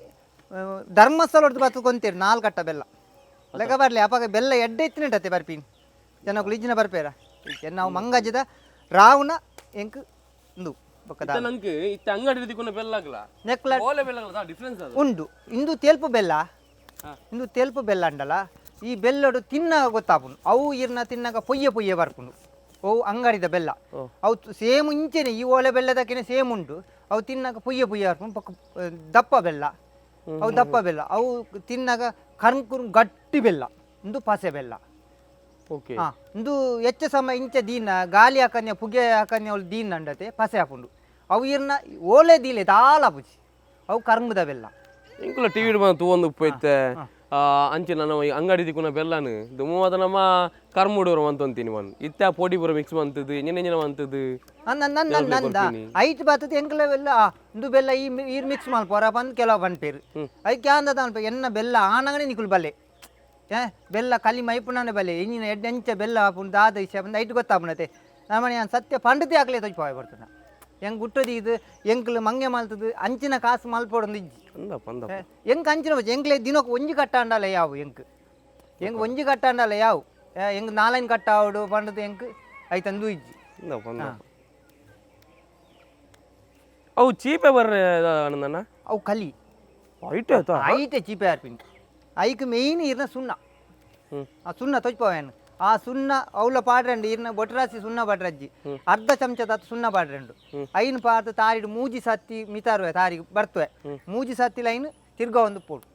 ಧರ್ಮಸ್ಥಳ ಹೊಡೆದು ಬತ್ತುಕೊಂತೀರಿ 4 ಕಟ್ಟ ಬೆಲ್ಲ ಲೆಕ್ಕ ಬರಲಿ ಅಪ್ಪಾಗ ಬೆಲ್ಲ ಎಡ್ಡೆ ಎತ್ತಿನಟತ್ತೆ ಬರ್ಪೀನಿ ಜನಗಳು ಇಜ್ಜಿನ ಬರ್ಪೇರ ನಾವು ಮಂಗಜ್ಜದ ರಾವಣ ಎಂಕ್ ಇಂದು ಉಂಡು ಇಂದು ತೇಲ್ಪು ಬೆಲ್ಲ ಇಂದು ತೇಲ್ಪು ಬೆಲ್ಲ ಅಂಡಲ್ಲ ಈ ಬೆಲ್ಲಡು ತಿನ್ನಾಗ ಗೊತ್ತಾಪುಂಡು ಅವು ಇರ್ನ ತಿನ್ನಾಗ ಪೊಯ್ಯೆ ಬರ್ಪುಂಡು ಅವು ಅಂಗಡಿದ ಬೆಲ್ಲ ಅವು ಸೇಮ್ ಇಂಚೆನೆ ಈ ಓಲೆ ಬೆಲ್ಲದಕ್ಕೆ ಸೇಮ್ ಉಂಟು ಅವು ತಿನ್ನಾಗ ಪೊಯ್ಯೆ ಬರ್ಪುಂಡು ಪಕ್ಕ ದಪ್ಪ ಬೆಲ್ಲ ಅವು ದಪ್ಪ ಬೆಲ್ಲ ಅವು ತಿನ್ನಾಗ ಕರ್ಕುರು ಗಟ್ಟಿ ಬೆಲ್ಲ ಇಂದು ಪಸೆ ಬೆಲ್ಲ ಇಂದು ಹೆಚ್ಚು ಸಮಯ ಇಂಚೆ ದೀನ ಗಾಲಿ ಹಾಕನ್ಯ ಪುಗೆ ಹಾಕನ್ಯ ಅವಳು ದೀನ್ ಅಂಡತೆ ಪಸೆ ಹಾಕೊಂಡು ಅವು ಇರ್ನ ಓಲೆ ದೀಲೆ ದಾಲ ಪುಜಿ ಅವು ಕರ್ಮದ ಬೆಲ್ಲ ಇಂಕುಲ ಟಿವಿ ಬಂತು ಒಂದು ಉಪ್ಪೈತೆ ಅಂಚೆ ನನ್ನ ಅಂಗಡಿ ದಿಕ್ಕುನ ಬೆಲ್ಲನು ದುಮ್ಮದ ನಮ್ಮ ಕರ್ಮುಡೋರು ಅಂತಂತೀನಿ ಒನ್ ಇತ್ತ ಪೋಡಿ ಪೂರ ಮಿಕ್ಸ್ ಬಂತದ್ದು ಎಂಜಿನ ಬಂತದ್ದು ನಂದ ಐಟ್ ಬರ್ತದೆ ಎಂಕಲ ಬೆಲ್ಲ ಇಂದು ಬೆಲ್ಲ ಈ ಮಿಕ್ಸ್ ಮಲ್ಪೋರ ಬಂದು ಕೆಲವು ಬಂದ್ಪೇರು ಅದಕ್ಕೆ ಅಂದದ ಅನ್ಪ ಎನ್ನ ಬೆಲ್ಲ ಆನಗನೆ ನಿಕುಲ್ ಬಲ್ಲೆ ಬೆಲ್ಲ ಕಲಿ ಮೈಪುಣನೆ ಬಲ್ಲೆ ಇಂಜಿನ ಎಂಚ ಬೆಲ್ಲ ಹಾಪುಂಡು ದಾದ ಇಷ್ಟ ಬಂದು ಐಟ್ ಗೊತ್ತಾಪುಣತೆ ನಮ್ಮನೆ ನಾನು ಸತ್ಯ ಪಂಡತಿ ಹಾಕ್ಲೆ ತೊಯ್ಪಾಯ್ ಬರ್ತದೆ ಹೆಂಗೆ ಗುಟ್ಟದಿ ಇದು ಎಂಕ್ಲು ಮಂಗೆ ಮಲ್ತದು ಅಂಚಿನ ಕಾಸು ಮಲ್ಪೋಡೊಂದು ಇಜ್ಜಿ ಎಂಕ್ ಅಂಚಿನ ಬಚ್ಚ ಎಂಕ್ಲೆ ದಿನಕ್ಕೆ ಒಂಜಿ ಕಟ್ಟ ಅಂಡಲ್ಲ ಯಾವು ಎಂಕ್ ಒಂಜಿ ಕಟ್ಟ ಅಂಡಲ್ಲ ಯಾವು ಎಂಕ್ 4 ಕಟ್ಟ ಆವಡು ಪಂಡದು ಎಂಕ್ ಐತಂದು ಇಜ್ಜಿ ಅವು ಚೀಪೆ ಬರ್ರೆ ಅಣ್ಣ ಅವು ಕಲಿ ಐಟೆ ಚೀಪೆ ಆರ್ಪಿಂಟು ಐಕ್ ಮೇಯ್ನ್ ಇರ್ನ ಸುಣ್ಣ ಆ ಸುಣ್ಣ ತೊಯ್ಪವೇನು ಆ ಸುಣ್ಣ ಅವಳ ಪಾಡ್ರಂಡು ಇರ್ನ ಬೊಟ್ರಾಸಿ ಸುಣ್ಣ ಬಟ್ರಜ್ಜಿ ಅರ್ಧ ಚಮಚದ ಸುಣ್ಣ ಪಾಡ್ರಂಡು ಐನ್ ಪಾರ್ದು ತಾರಿಡು ಮೂಜಿ ಸತ್ತಿ ಮಿತಾರುವೆ ತಾರಿಗೆ ಬರ್ತವೆ ಮೂಜಿ ಸತ್ತಿ ಲೈನ್ ತಿರ್ಗ ಒಂದು ಪೋಡು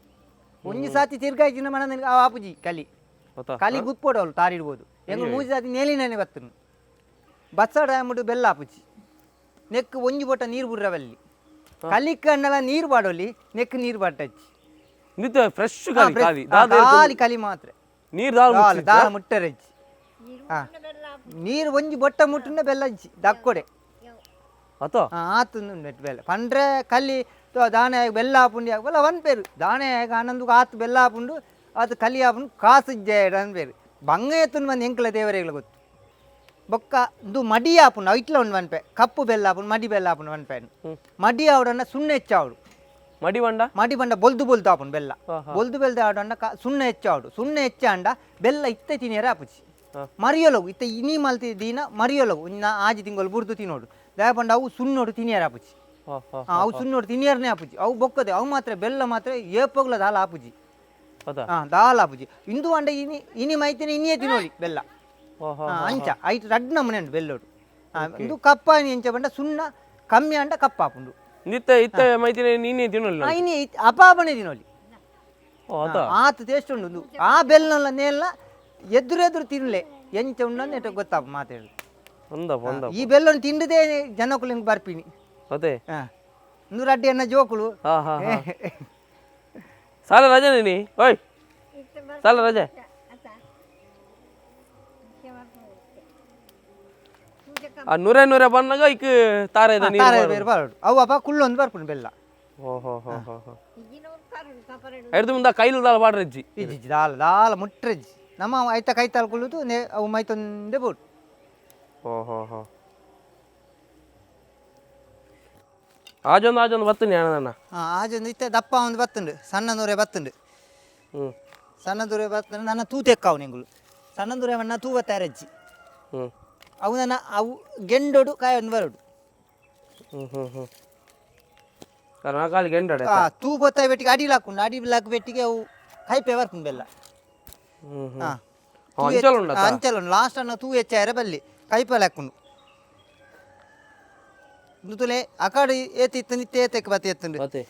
ಒಂಜಿ ಸತಿ ತಿರ್ಗ ಇಜ್ಜಿನ ಮನ ನನಗೆ ಆಪುಜಿ ಕಲಿ ಗುಪ್ಪೋಡು ಅವಳು ತಾರಿಡ್ಬೋದು ಹೆಂಗೆ ಮೂಜಿ ಸತಿ ನೇಲಿನೇ ಬರ್ತನು ಬಸ್ಸಾಡ ಅಂದ್ಬಿಟ್ಟು ಬೆಲ್ಲ ಆಪುಜಿ ನೆಕ್ ಒಂಜಿ ಬೊಟ್ಟ ನೀರು ಬುರ್ರವಲ್ಲಿ ಕಲಿ ಕಣ್ಣೆಲ್ಲ ನೀರು ಬಾಡೋಲಿ ನೆಕ್ ನೀರು ಬಟ್ಟಜ್ಜಿ ಫ್ರೆಶ್ ಕಲಿ ಮಾತ್ರ ನೀರು ಮುಟ್ಟರಜ್ಜಿ ನೀರು ಒಂಜಿ ಬೊಟ್ಟ ಮುಟ್ಟುಂಡ ಬೆಲ್ಲಜ್ಜಿ ದಕ್ಕೊಡೆ ಆತು ನೆಟ್ ಬೆಲ್ಲ ಪಂಡ್ರೆ ಕಲ್ಲಿ ದಾಣೆ ಬೆಲ್ಲ ಹಾಪುಂಡು ಬಲ್ಲ ಒನ್ ಪೇರು ದಾಣೆ ಆನಂದಕ್ಕೆ ಆತು ಬೆಲ್ಲ ಹಾಪುಂಡು ಅದು ಕಲಿ ಹಾಪುಂಡು ಕಾಸು ಜೇಡ ಅನ್ ಪೇರು ಬಂಗ ಎತ್ತುಂಡು ಬಂದು ಎಂಕ್ಲ ದೇವರೆಗಳ ಗೊತ್ತು ಬೊಕ್ಕ ಇದು ಮಡಿ ಹಾಪುಂಡು ಐಟ್ಲ ಉಂಡು ಒನ್ಪೆ ಕಪ್ಪು ಬೆಲ್ಲ ಹಾಪುಂಡು ಮಡಿ ಬೆಲ್ಲ ಹಾಪುಂಡು ಒನ್ಪೆ ಮಡಿ ಆವಡನ್ನ ಸುಣ್ಣ ಹೆಚ್ಚಾವಡು ಮಡಿ ಬಂಡ ಬೊಲ್ದು ಹಾಪುಂಡು ಬೆಲ್ಲ ಬೊಲ್ದು ಆವಡನ್ನ ಸುಣ್ಣ ಹೆಚ್ಚಾವಡು ಸುಣ್ಣ ಹೆಚ್ಚಾಂಡ ಬೆಲ್ಲ ಇತ್ತೆ ತಿನಿಯರ ಹಾಪುಜಿ ಮರಿಯೊಲಗು ಇತ್ತ ಇನಿ ಮಲ್ತಿ ದೀನ ಮರಿಯೊಲಗು ಆಜಿ ತಿಂಗಳು ಬುರ್ದು ತಿನ್ನೋಡು ದಾಪಂಡ ಅವು ಸುಣ್ಣೋಡು ತಿನಿಯರ ಹಾಪುಜಿ ಅವು ಸುಣ್ಣೋಡು ತಿನಿಯರ್ನೇ ಹಾಪುಜಿ ಅವು ಬೊಕ್ಕದೆ ಅವು ಮಾತ್ರ ಬೆಲ್ಲ ಮಾತ್ರ ಏಪೋಗ್ಲ ದಾಲ ಹಾಪುಜಿ ದಾಲ್ ಹಾಪುಜಿ ಇಂದು ಅಂಡ ಇನಿ ಮೈತಿನ ಇನ್ನೇ ತಿನ್ನೋಳಿ ಬೆಲ್ಲ ಅಂಚ ಐಟ್ ರಡ್ ನಮ್ಮನೆ ಉಂಟು ಬೆಲ್ಲೋಡು ಒಂದು ಕಪ್ಪಾನಿ ಎಂಚ ಬಂಡ ಸುಣ್ಣ ಕಮ್ಮಿ ಅಂಡ ಕಪ್ಪಾಪುಂಡು ನಿತ್ತ ಇತ್ತ ಮೈತಿನ ನೀನೇ ತಿನ್ನಲ್ಲ ಇನಿ ಅಪಾಪನೆ ತಿನ್ನೋಲಿ ಅದ ಆತ ಟೇಸ್ಟ್ ಉಂಡು ಆ ಬೆಲ್ಲನ ನೇಲ ಎದುರೆದುರು ತಿನ್ಲೆ ಎಂಚ ಉಂಡ ನೆಟ್ಟ ಗೊತ್ತಾಪ ಮಾತಾಡು ಒಂದ ಈ ಬೆಲ್ಲವನ್ನು ತಿಂಡದೇ ಜನಕ್ಕೂ ಬರ್ಪಿನಿ ಅದೇ ಒಂದು ರಡ್ಡಿ ಅನ್ನ ಜೋಕುಳು ಸಾಲ ರಜೆ ನೀ ಓಯ್ ಸಾಲ ರಜೆ ಆ ನೂರೇ ಬಂದಾಗ ಈಗ ತಾರೆ ಬೇರೆ ಬಾರಡು ಅವು ಅಪ್ಪ ಕುಳ್ಳೊಂದು ಬರ್ಪುಣು ಬೆಲ್ಲ ಓಹೋ ಹಿಡ್ದು ಮುಂದೆ ಕೈಲು ದಾಲ್ ಬಾಡ್ರಜ್ಜಿ ಇಜ್ಜಿ ದಾಲ ದಾಲ ಮುಟ್ರಜ್ಜಿ ನಮ್ಮ ಐತ ಕೈ ತಾಳ್ಕೊಳ್ಳುದು ಅವು ಮೈತೊಂದೇ ಬೋಡು ಓಹೋ ಆಜೊಂದು ಬತ್ತನಿ ಅಣ್ಣ ಆಜೊಂದು ಇತ್ತ ದಪ್ಪ ಒಂದು ಬತ್ತುಂಡು ಸಣ್ಣ ನೂರೇ ಬತ್ತುಂಡು ಸಣ್ಣ ದೂರೆ ಬತ್ತಂಡು ನನ್ನ ತೂ ತೆಕ್ಕಾವು ನಿಂಗಳು ಸಣ್ಣ ದೂರೆ ಮಣ್ಣ ತೂ ಬತ್ತಾರಜ್ಜಿ ಅವು ನನ್ನ ಅವು ಗೆಂಡೋಡು ಕಾಯಿ ಒಂದು ಬರೋಡು ಕಾಲಿ ಗೆಂಡಡೆ ತೂ ಬತ್ತಾಯಿ ಬೆಟ್ಟಿಗೆ ಅಡಿಲ್ ಹಾಕೊಂಡು ಅಡಿಲ್ ಹಾಕಿ ಬೆಟ್ಟಿಗೆ ಅವು ಕೈಪೆ ಬರ್ಕೊಂಡು ಬೆಲ್ಲ ಅಂಚಲು ಲಾಸ್ಟ್ ಅನ್ನ ತೂ ಹೆಚ್ಚಾಯರ ಬಲ್ಲಿ ಕೈಪಲ್ಲಿ ಹಾಕೊಂಡು ನುತುಲೆ ಆ ಕಡೆ ಏತಿತ್ತು ನಿತ್ಯ ಏತಕ್ಕೆ ಬತ್ತೆ ಎತ್ತುಂಡು ಮತ್ತೆ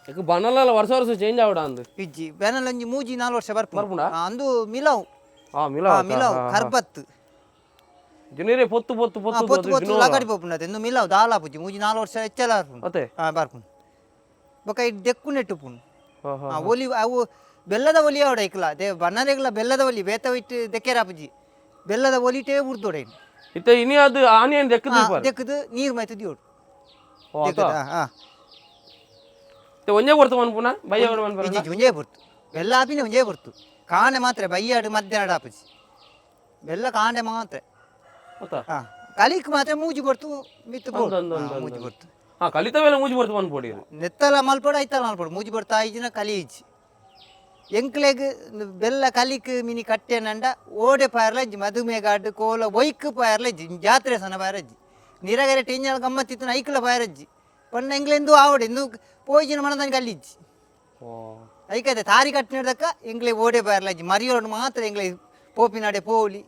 ಈಗ ಬನಲ್ಲ ವರ್ಷ ಚೇಂಜ್ ಆವಡ ಅಂದು ಇಜ್ಜಿ ಬೆನಲ್ ಒಂಜಿ 3-4 ವರ್ಷ ಬರ್ಪುಂಡ ಅಂದು ಮಿಲಾವ್ ಮಿಲಾವ್ ಕರ್ಬತ್ ಜನರೇ ಪೊತ್ತು ಲಗಡಿ ಪೋಪುಂಡತೆ ಇಂದು ಮಿಲಾವ್ ದಾಲ ಪುಜಿ 3-4 ವರ್ಷ ಹೆಚ್ಚಲ ಮತ್ತೆ ಬರ್ಪುಂಡು ಬೊಕ ಇಡ್ ದೆಕ್ಕು ನೆಟ್ಟುಪುಂಡು ಒಲಿ ಅವು ಬೆಲ್ಲದ ಒಲಿ ಅವಡ ಇಕ್ಲ ದೇ ಬನ್ನರೆಗ್ಲ ಬೆಲ್ಲದ ಒಲಿ ಬೇತ ಇಟ್ಟು ದೆಕ್ಕೆರ ಪುಜಿ ಬೆಲ್ಲದ ಒಲಿಟೇ ಉರ್ದೋಡೆ ಇತ್ತ ಇನಿ ಅದು ಆನಿಯನ್ ದೆಕ್ಕದು ನೀರು ಮೈತು ದಿಯೋಡು ಒಂಜೇ ಬರ್ತು ಮನ್ಪುನ ಬಯ್ಯ ಒಂಜೇ ಬರ್ತು ಬೆಲ್ಲ ಆಪಿನ ಒಂಜೇ ಬರ್ತು ಕಾಣೆ ಮಾತ್ರ ಬಯ್ಯಾಡು ಮಧ್ಯಾಹ್ನ ಆಪುಜಿ ಬೆಲ್ಲ ಕಾಂಡೆ ಮಾತ್ರ ಕಲಿಕ್ ಮಾತ್ರ ಮೂಜಿ ಬರ್ತು ಮಿತ್ತು ಮೂಜಿ ಬರ್ತು ಕಲಿತವೆಲ್ಲ ಮೂಜಿ ಬರ್ತು ಮನ್ಪೊಡಿ ನೆತ್ತಲ ಮಲ್ಪಡ ಐತಲ ಮಲ್ಪಡು ಮೂಜಿ ಬರ್ತಾ ಐಜಿನ ಕಲಿ ಇಜ್ಜಿ ಎಂಕ್ಲೆಗ್ ಬೆಲ್ಲ ಕಲಿಕ್ ಮಿನಿ ಕಟ್ಟೆನಂಡ ಓಡೆ ಪಾಯರ್ಲಜ್ಜಿ ಮಧುಮೇಗಾಡು ಕೋಲ ಒಯ್ಕ್ ಪಾಯರ್ಲಜ್ಜಿ ಜಾತ್ರೆ ಸನ ಪಾಯರಜ್ಜಿ ನಿರಗರೆ ಟೆಂಜಲ್ ಗಮ್ಮತ್ತಿತ್ತು ಐಕ್ಲ ಪಾಯರಜ್ಜಿ ಪಣ್ಣ ಎಂಗ್ಲೆಂದು ಆವಡೆ ಇಂದು ಪೋಯಿಜಿನ ಮನದಾನಿ ಕಲ್ಲಿಜ್ಜಿ ಐಕತೆ ತಾರಿ ಕಟ್ಟಿನದಕ್ಕ ಎಂಗ್ಲೆ ಓಡೆ ಪಾಯರ್ಲಜ್ಜಿ ಮರಿಯೋಡು ಮಾತ್ರ ಎಂಗ್ಲೆ ಪೋಪಿನಾಡೆ ಪೋಲಿ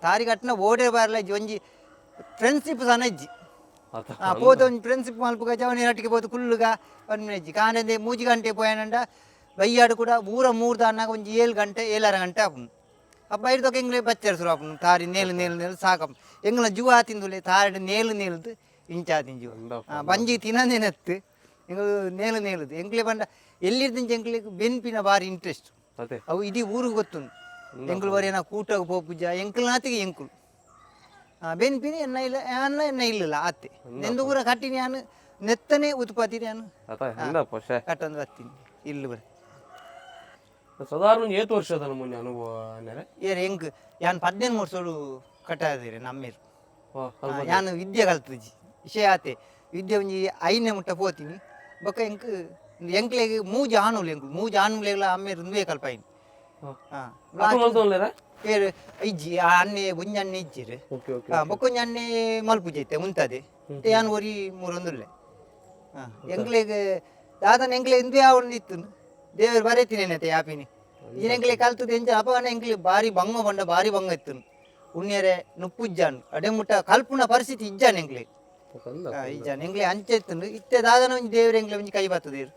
ತಾರಿ ಕಟ್ಟಿನ ಓಡೆ ಪಾಯರ್ಲಜ್ಜಿ ಒಂಜಿ ಫ್ರೆಂಡ್ಶಿಪ್ ಸನಜ್ಜಿ ಪೋತ ಒಂಜಿ ಫ್ರೆಂಡ್ಶಿಪ್ ಮಲ್ಪುಗ ಜವನಿ ನಟ್ಟಿಗೆ ಪೋತು ಕುಲ್ಲುಗ ಒಂಜಿ ಕಾಣದೆ 3 ಗಂಟೆ ಪೋಯನಂಡ ಬಯ್ಯಾಡು ಕೂಡ 3 ದಾನ್ನಾಗ ಒಂಜಿ 7 ಗಂಟೆ 7:30 ಗಂಟೆ ಆಪುಂಡು ಅಪ್ಪ ಹಿಡ್ದೋಕೆ ಎಂಗ್ಲೆ ಬಚ್ಚರ್ ಶುರು ಆಪುಂಡು ತಾರಿ ನೇಲು ಸಾಕಪ್ಪ ಎಂಗ್ಲ ಜುವ ತಿಂದುಲೆ ತಾರಿ ನೇಲ್ದು ಇಂಚಾದಿನ ಜೀವ ಬಂಜಿ ತಿನ್ನನೆನತ್ತು ಎಂಗ್ಳು ನೇಲುದು ಎಂಗ್ಲೆ ಬಂಡ ಎಲ್ಲಿರ್ದಿಂಚ ಎಂಗ್ಲಿಗೆ ಬೆನ್ಪಿನ ಬಾರಿ ಇಂಟ್ರೆಸ್ಟ್ ಅವು ಇಡೀ ಊರಿಗೆ ಗೊತ್ತುಂಡು ಎಂಕ್ಳು ಬರೀ ನಾ ಕೂಟಾಗ ಪೋಪುಜ ಎಂಕ್ಲು ನಾತಿಗೆ ಎಂಕ್ಳು ಬೆನ್ಪಿನಿ ಎನ್ನ ಇಲ್ಲ ಆತೆ ನೆಂದು ಊರ ಕಟ್ಟಿನಿ ನಾನು ನೆತ್ತನೆ ಉತ್ಪತ್ತಿ ನಾನು ಕಟ್ಟೊಂದು ಬರ್ತೀನಿ ಇಲ್ಲಿ ಬರ ಸಾಧಾರಣ 8 ವರ್ಷದ ಮುನ್ನ ಅನುಭವ ಎಂಕ್ ಯಾನ್ 18 ವರ್ಷೋಡು ಕಟ್ಟಾದಿರಿ ನಮ್ಮೇರು ಯಾನು ವಿದ್ಯೆ ಕಲ್ತುಜಿ ವಿಷಯ ಆತೆ ವಿದ್ಯೆ ಒಂಜಿ 5ನೇ ಮುಟ್ಟ ಪೋತೀನಿ ಬೊಕ್ಕ ಎಂಕ್ಲೆಗೆ ಮೂಜಿ ಆನುಲೆ ಎಂಕ್ಲು ಮೂಜಿ ಆನುಲೆಗ್ಲ ಅಮ್ಮೇರು ಉಂದುವೆ ಕಲ್ಪಾಯಿನಿ ಇಜ್ಜಿ ಅನ್ನೆ ಒಂಜಿ ಅನ್ನೆ ಇಜ್ಜಿರಿ ಬೊಕ್ಕೊಂಜಿ ಅನ್ನೆ ಮಲ್ಪುಜೈತೆ ಉಂತದೆ ಯಾನ್ ಒರಿ 3 ಒಂದುಲ್ಲೆ ಎಂಕ್ಲೆಗೆ ದಾದನ ಎಂಕ್ಲೆ ಇಂದು ಯಾವೊಂದು ಇತ್ತು ದೇವರು ಬರೀತೀನೇನತೆ ಯಾಪಿನಿ ಈ ಎಂಕ್ಲೆ ಕಲ್ತದ ಎಂಚ ಅಪಗನ ಎಂಕ್ಲೆ ಬಾರಿ ಬಂಗ ಬಂಡ ಬಾರಿ ಬಂಗ ಇತ್ತು ಉಣ್ಯರೆ ನುಪ್ಪುಜ್ಜಾನು ಅಡೆ ಮುಟ್ಟ ಕಲ್ಪುನ ಪರಿಸ್ಥಿತಿ ಇಜ್ಜಾನ ಎಂಕ್ಲೆ ಇಜ್ಜಾನ ಎಂಕ್ಲೆ ಅಂಚೆ ಇತ್ತು ಇತ್ತೆ ದಾದನ ಒಂಜಿ ದೇವರು ಎಂಕ್ಲೆ ಒಂಜಿ ಕೈ ಬರ್ತದೇರು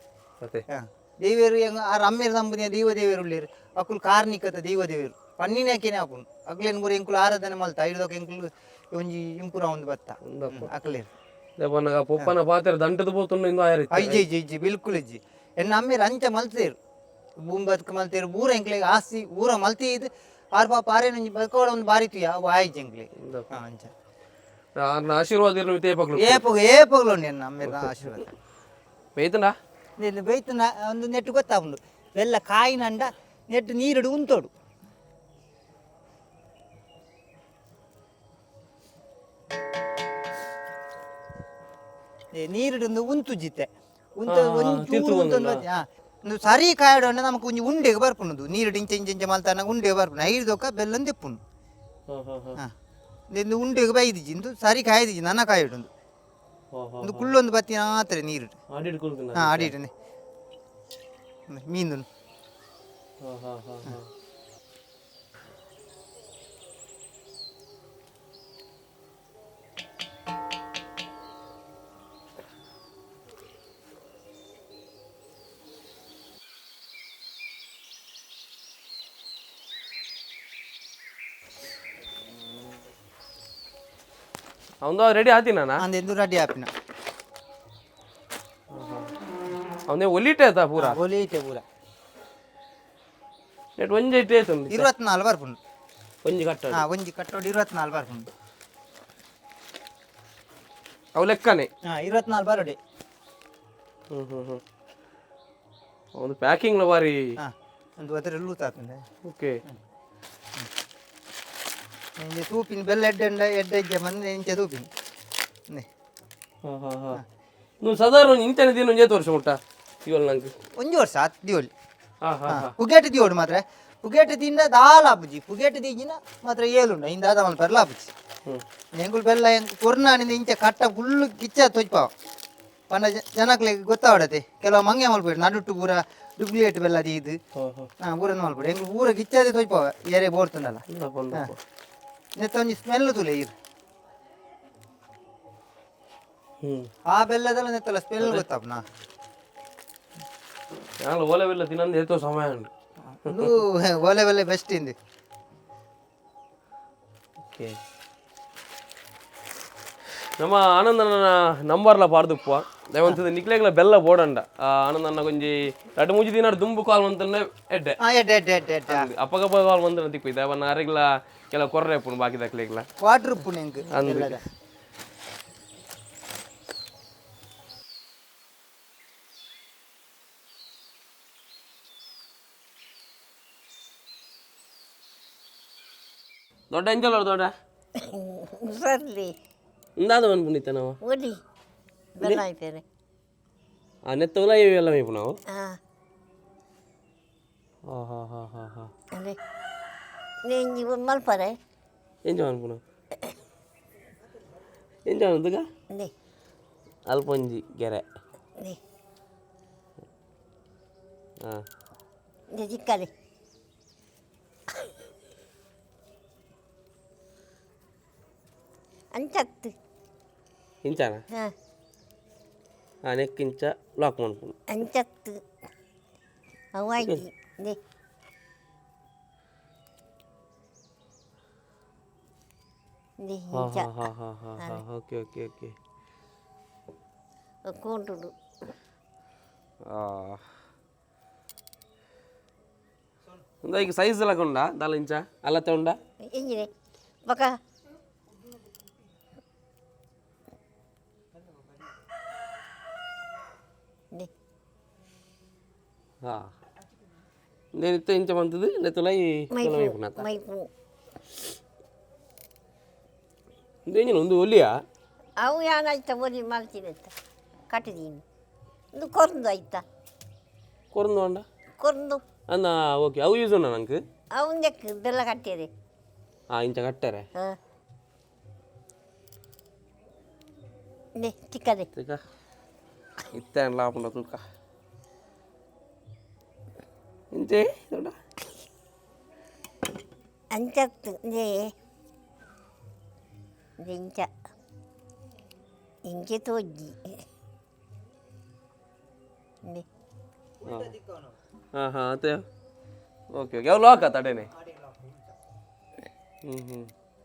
ದೇವರು ಆ ರಮ್ಮೇರು ನಂಬುದಿನ ದೈವ ದೇವರು ಉಳ್ಳೇರು ಅಕ್ಕುಲು ಕಾರ್ಣಿಕತ ದೈವ ದೇವರು ಪನ್ನಿನಾಕೇನೆ ಹಾಕೊಂಡು ಅಕ್ಲೇನ್ ಗುರು ಎಂಕುಲು ಆರಾಧನೆ ಮಲ್ತ ಐದೋಕ ಎಂಕುಲು ಒಂಜಿ ಇಂಪುರ ಒಂದು ಬತ್ತ ಅಕ್ಲೇರು ಪೊಪ್ಪನ ಪಾತ್ರ ದಂಟದ ಬೋತುಂಡು ಇಂದು ಆಯರಿ ಇಜ್ಜಿ ಬಿಲ್ಕುಲ್ ಇಜ್ಜಿ ಎನ್ನ ಅಮ್ಮೇರು ಅಂಚ ಮಲ್ತೇರು ಭೂಮಿ ಬದುಕು ಮಲ್ತೇರು ಊರ ಎಂಕ್ಲೆಗೆ ಆಸ್ತಿ ಊರ ಮಲ್ತಿ ಇದು ಆರು ಪಾಪ ಆರೇನು ಬದುಕೋಳ ಒಂದು ಬಾರಿತೀಯ ಅವು ಆಯ್ತು ಎಂಕ್ಲೆ ಅಂಚ ಆಶೀರ್ವಾದ ಏಪಗಳು ಎನ್ನ ಅಮ್ಮೇರ ಆಶೀರ್ವಾದ ಬೇಯ್ತಂಡ ಬೈತು ಒಂದು ನೆಟ್ಟು ಗೊತ್ತಾಗುಂಡು ಬೆಲ್ಲ ಕಾಯಿನಂಡ ನೆಟ್ಟು ನೀರಿಡು ಉಂತೋಡು ನೀರಿಡು ಉಂತುಜಿತ್ತೆ ಒಂದು ಸರಿ ಕಾಯಡು ನಮಕ್ ಒಂಜಿ ಉಂಡೆಗೆ ಬರ್ಪುಂಡು ನೀರಿಡು ಇಂಚೆ ಇಂಚೆ ಇಂಚೆ ಮಲ್ತಾನ ಉಂಡೆಗೆ ಬರ್ಪುಂಡು ಐದೊಕ್ಕ ಬೆಲ್ಲ ತೆಪ್ಪುಂಡು ಉಂಡೆಗೆ ಬೈದಿಜಿ ಇಂದು ಸರಿ ಕಾಯ್ದಿಜಿ ನನ್ನ ಕಾಯಿಡು ಒಂದು ಕುಳ್ಳೊಂದು ಬತ್ತಿನ ಮಾತ್ರ ನೀರು ಆಡಿಟ್ಟನೆ ಮೀನು ಅವಂದು ರೆಡಿ ಆತಿನ ಅಂದೆಂದು ರೆಡಿ ಆಪಿನ ಅವನೇ ಒಲಿಟೆ ಆಯ್ತಾ ಪೂರ ಒಲಿಟೆ ಪೂರ ನೆಟ್ ಒಂಜಿ ಐಟೆ ಆಯ್ತು 24 ಬರ್ಪುಂಡು ಒಂಜಿ ಕಟ್ಟ ಒಂಜಿ ಕಟ್ಟೋಡು 24 ಬರ್ಪುಂಡು ಅವು ಲೆಕ್ಕನೆ 24 ಬರೋಡೆ ಒಂದು ಪ್ಯಾಕಿಂಗ್ ಬಾರಿ ಒಂದು ಅದರ ಲೂತ್ ಆಗ್ತದೆ ಓಕೆ ಇಂಜೆ ತೂಪಿನ ಬೆಲ್ಲ ಎಡ್ಡೆ ಬಂದು ಇಂಚೆ ತೂಪಿನ ನೀವು ಸಾಧಾರಣ ಇಂಚನೆ ದಿನ ಒಂಜೇ ವರ್ಷ ಮುಟ್ಟ ಇವಲ್ ನಂಗೆ ಒಂಜಿ ವರ್ಷ ಹತ್ತು ದಿವಳಿ ಪುಗೇಟ್ ದಿಯೋಡು ಮಾತ್ರ ಪುಗೇಟ್ ದಿಂದ ದಾಲಾಪುಜಿ ಪುಗೇಟ್ ದಿನ ಮಾತ್ರ ಏಲುಂಡ ಇಂದ ಆದವನ್ ಪರ್ಲಾಪುಜಿ ಎಂಗುಲ್ ಬೆಲ್ಲ ಕೊರ್ನಾನಿಂದ ಇಂಚೆ ಕಟ್ಟ ಫುಲ್ಲು ಕಿಚ್ಚ ತೊಯ್ಪಾವ ಪಂಡ ಜನಕ್ಲೆ ಗೊತ್ತಾವಡತೆ ಕೆಲವು ಮಂಗೆ ಮಲ್ಪೇಡು ನಡುಟ್ಟು ಪೂರ ಡುಪ್ಲಿಕೇಟ್ ಬೆಲ್ಲ ಇದು ಪೂರನ್ನು ಮಲ್ಪೇಡು ಎಂಗುಲ್ ಪೂರ ಕಿಚ್ಚದೆ ತೊಯ್ಪಾವ ಏರೆ ಬೋರ್ತಂಡಲ್ಲ ನೆತ್ತ ಒಂಜಿ ಸ್ಮೆಲ್ ತುಲೆ ಇದು ಆ ಬೆಲ್ಲದಲ್ಲ ನೆತ್ತಲ್ಲ ಸ್ಮೆಲ್ ಗೊತ್ತಾಪ್ನ ನಾನು ಓಲೆ ಬೆಲ್ಲ ತಿನ್ನಂದು ಎತ್ತೋ ಸಮಯ ಉಂಟು ಒಂದು ಓಲೆ ಬೆಲ್ಲ ಬೆಸ್ಟ್ ಇಂದು ಓಕೆ ನಮ್ಮ ಆನಂದನ ನಂಬರ್ಲ ಪಾಡ್ದುಪ್ಪ ದಯವಂತದ ನಿಕ್ಲೆಗ್ಲ ಬೆಲ್ಲ ಬೋಡಂಡ ಆನಂದನ ಕೊಂಜಿ 2-3 ದಿನ ದುಂಬು ಕಾಲ್ ಮಂತಂದ್ರೆ ಎಡ್ಡೆ ಅಪ್ಪಗಪ್ಪ ಕಾಲ್ ಮಂತ್ರ ತಿಕ್ಕು ಅವನ್ನ ಅರೆಗ್ಲ ಕೆಲ ಕೊರ್ರೆ ಪುಣ್ ಬಾಕಿ ದಕ್ಲೆಗ್ಲ ವಾಟರ್ ಉಪ್ಪು ಎಂಕ್ ಅಂದು ದೊಡ್ಡ ಎಂಜಲ್ ದೊಡ್ಡ ಸರ್ಲಿ ಇಂದಾದ ಒಂದು ಪುಣಿತ ನಾವು ಒಡಿ ಬೆಲ್ಲ ಆಯ್ತೇನೆ ನೆತ್ತವಲ್ಲ ಇವೆಲ್ಲ ಮೇಪು ನಾವು ಅದೇ ನೀನು ಮಲ್ಪರೆ ಎಂಜ ಅನ್ಪು ನಾವು ಎಂಜ ಅನ್ನೋದಗ ನೇ ಅಲ್ಪೊಂಜಿ ಗೆರೆ ನೇ ಹಾಂ ಚಿಕ್ಕದೆ ಅಂಚತ್ತು ಇಂಚಾನ ಹಾಂ ನೆಕ್ಕಿಂಚ ಲಾಕ್ ಮಾಡ್ಕೊಂಡು ಅಂಚತ್ತು ಅವಾಯ್ತು ನೇ ನೇ ಇಂಚ ಓಕೆ ಓಕೆ ಓಕೆ ಕೊಂಡುಡು ಒಂದು ಈಗ ಸೈಜ್ ಎಲ್ಲ ಕೊಂಡ ದಾಲ ಇಂಚ ಅಲ್ಲತ್ತೆ ಉಂಡ ಎಂಜಿನೆ ಬಕ ನೇ ಹಾಂ ನೆತ್ತ ಇಂಚ ಬಂತದ್ದು ನೆತ್ತಲೈ ಮೈಪು ಮೈಪು ಇದೇನಿಲ್ಲ ಒಂದು ಒಲಿಯಾ ಅವು ಏನಾಯ್ತಾ ಒಲಿ ಮಾಡ್ತೀನಿ ಅಂತ ಕಟ್ಟಿದೀನಿ ಒಂದು ಕೊರ್ದು ಆಯ್ತಾ ಕೊರಂದು ಅಂಡ ಕೊರ್ದು ಅನ್ನ ಓಕೆ ಅವು ಯೂಸ್ ಉಂಡ ನಂಗೆ ಅವನ್ನೆಕ್ ಬೆಲ್ಲ ಕಟ್ಟಿದೆ ಹಾಂ ಇಂಚ ಕಟ್ಟಾರೆ ಹಾಂ ನೇ ಚಿಕ್ಕದೆ ಈಗ ಇತ್ತೆ ಲಾಪುಂಡ ತೂಕ ಇಂಚೆ ದೊಡ್ಡ ಅಂಚತ್ತು ನೇ ಇಂಚ ಇಂಚೆ ತೋಜ್ಜಿ ನೇ ಹಾಂ ಹಾಂ ಅತ್ತೆ ಓಕೆ ಓಕೆ ಯಾವ ಲಾಕ ತಡೇನೆ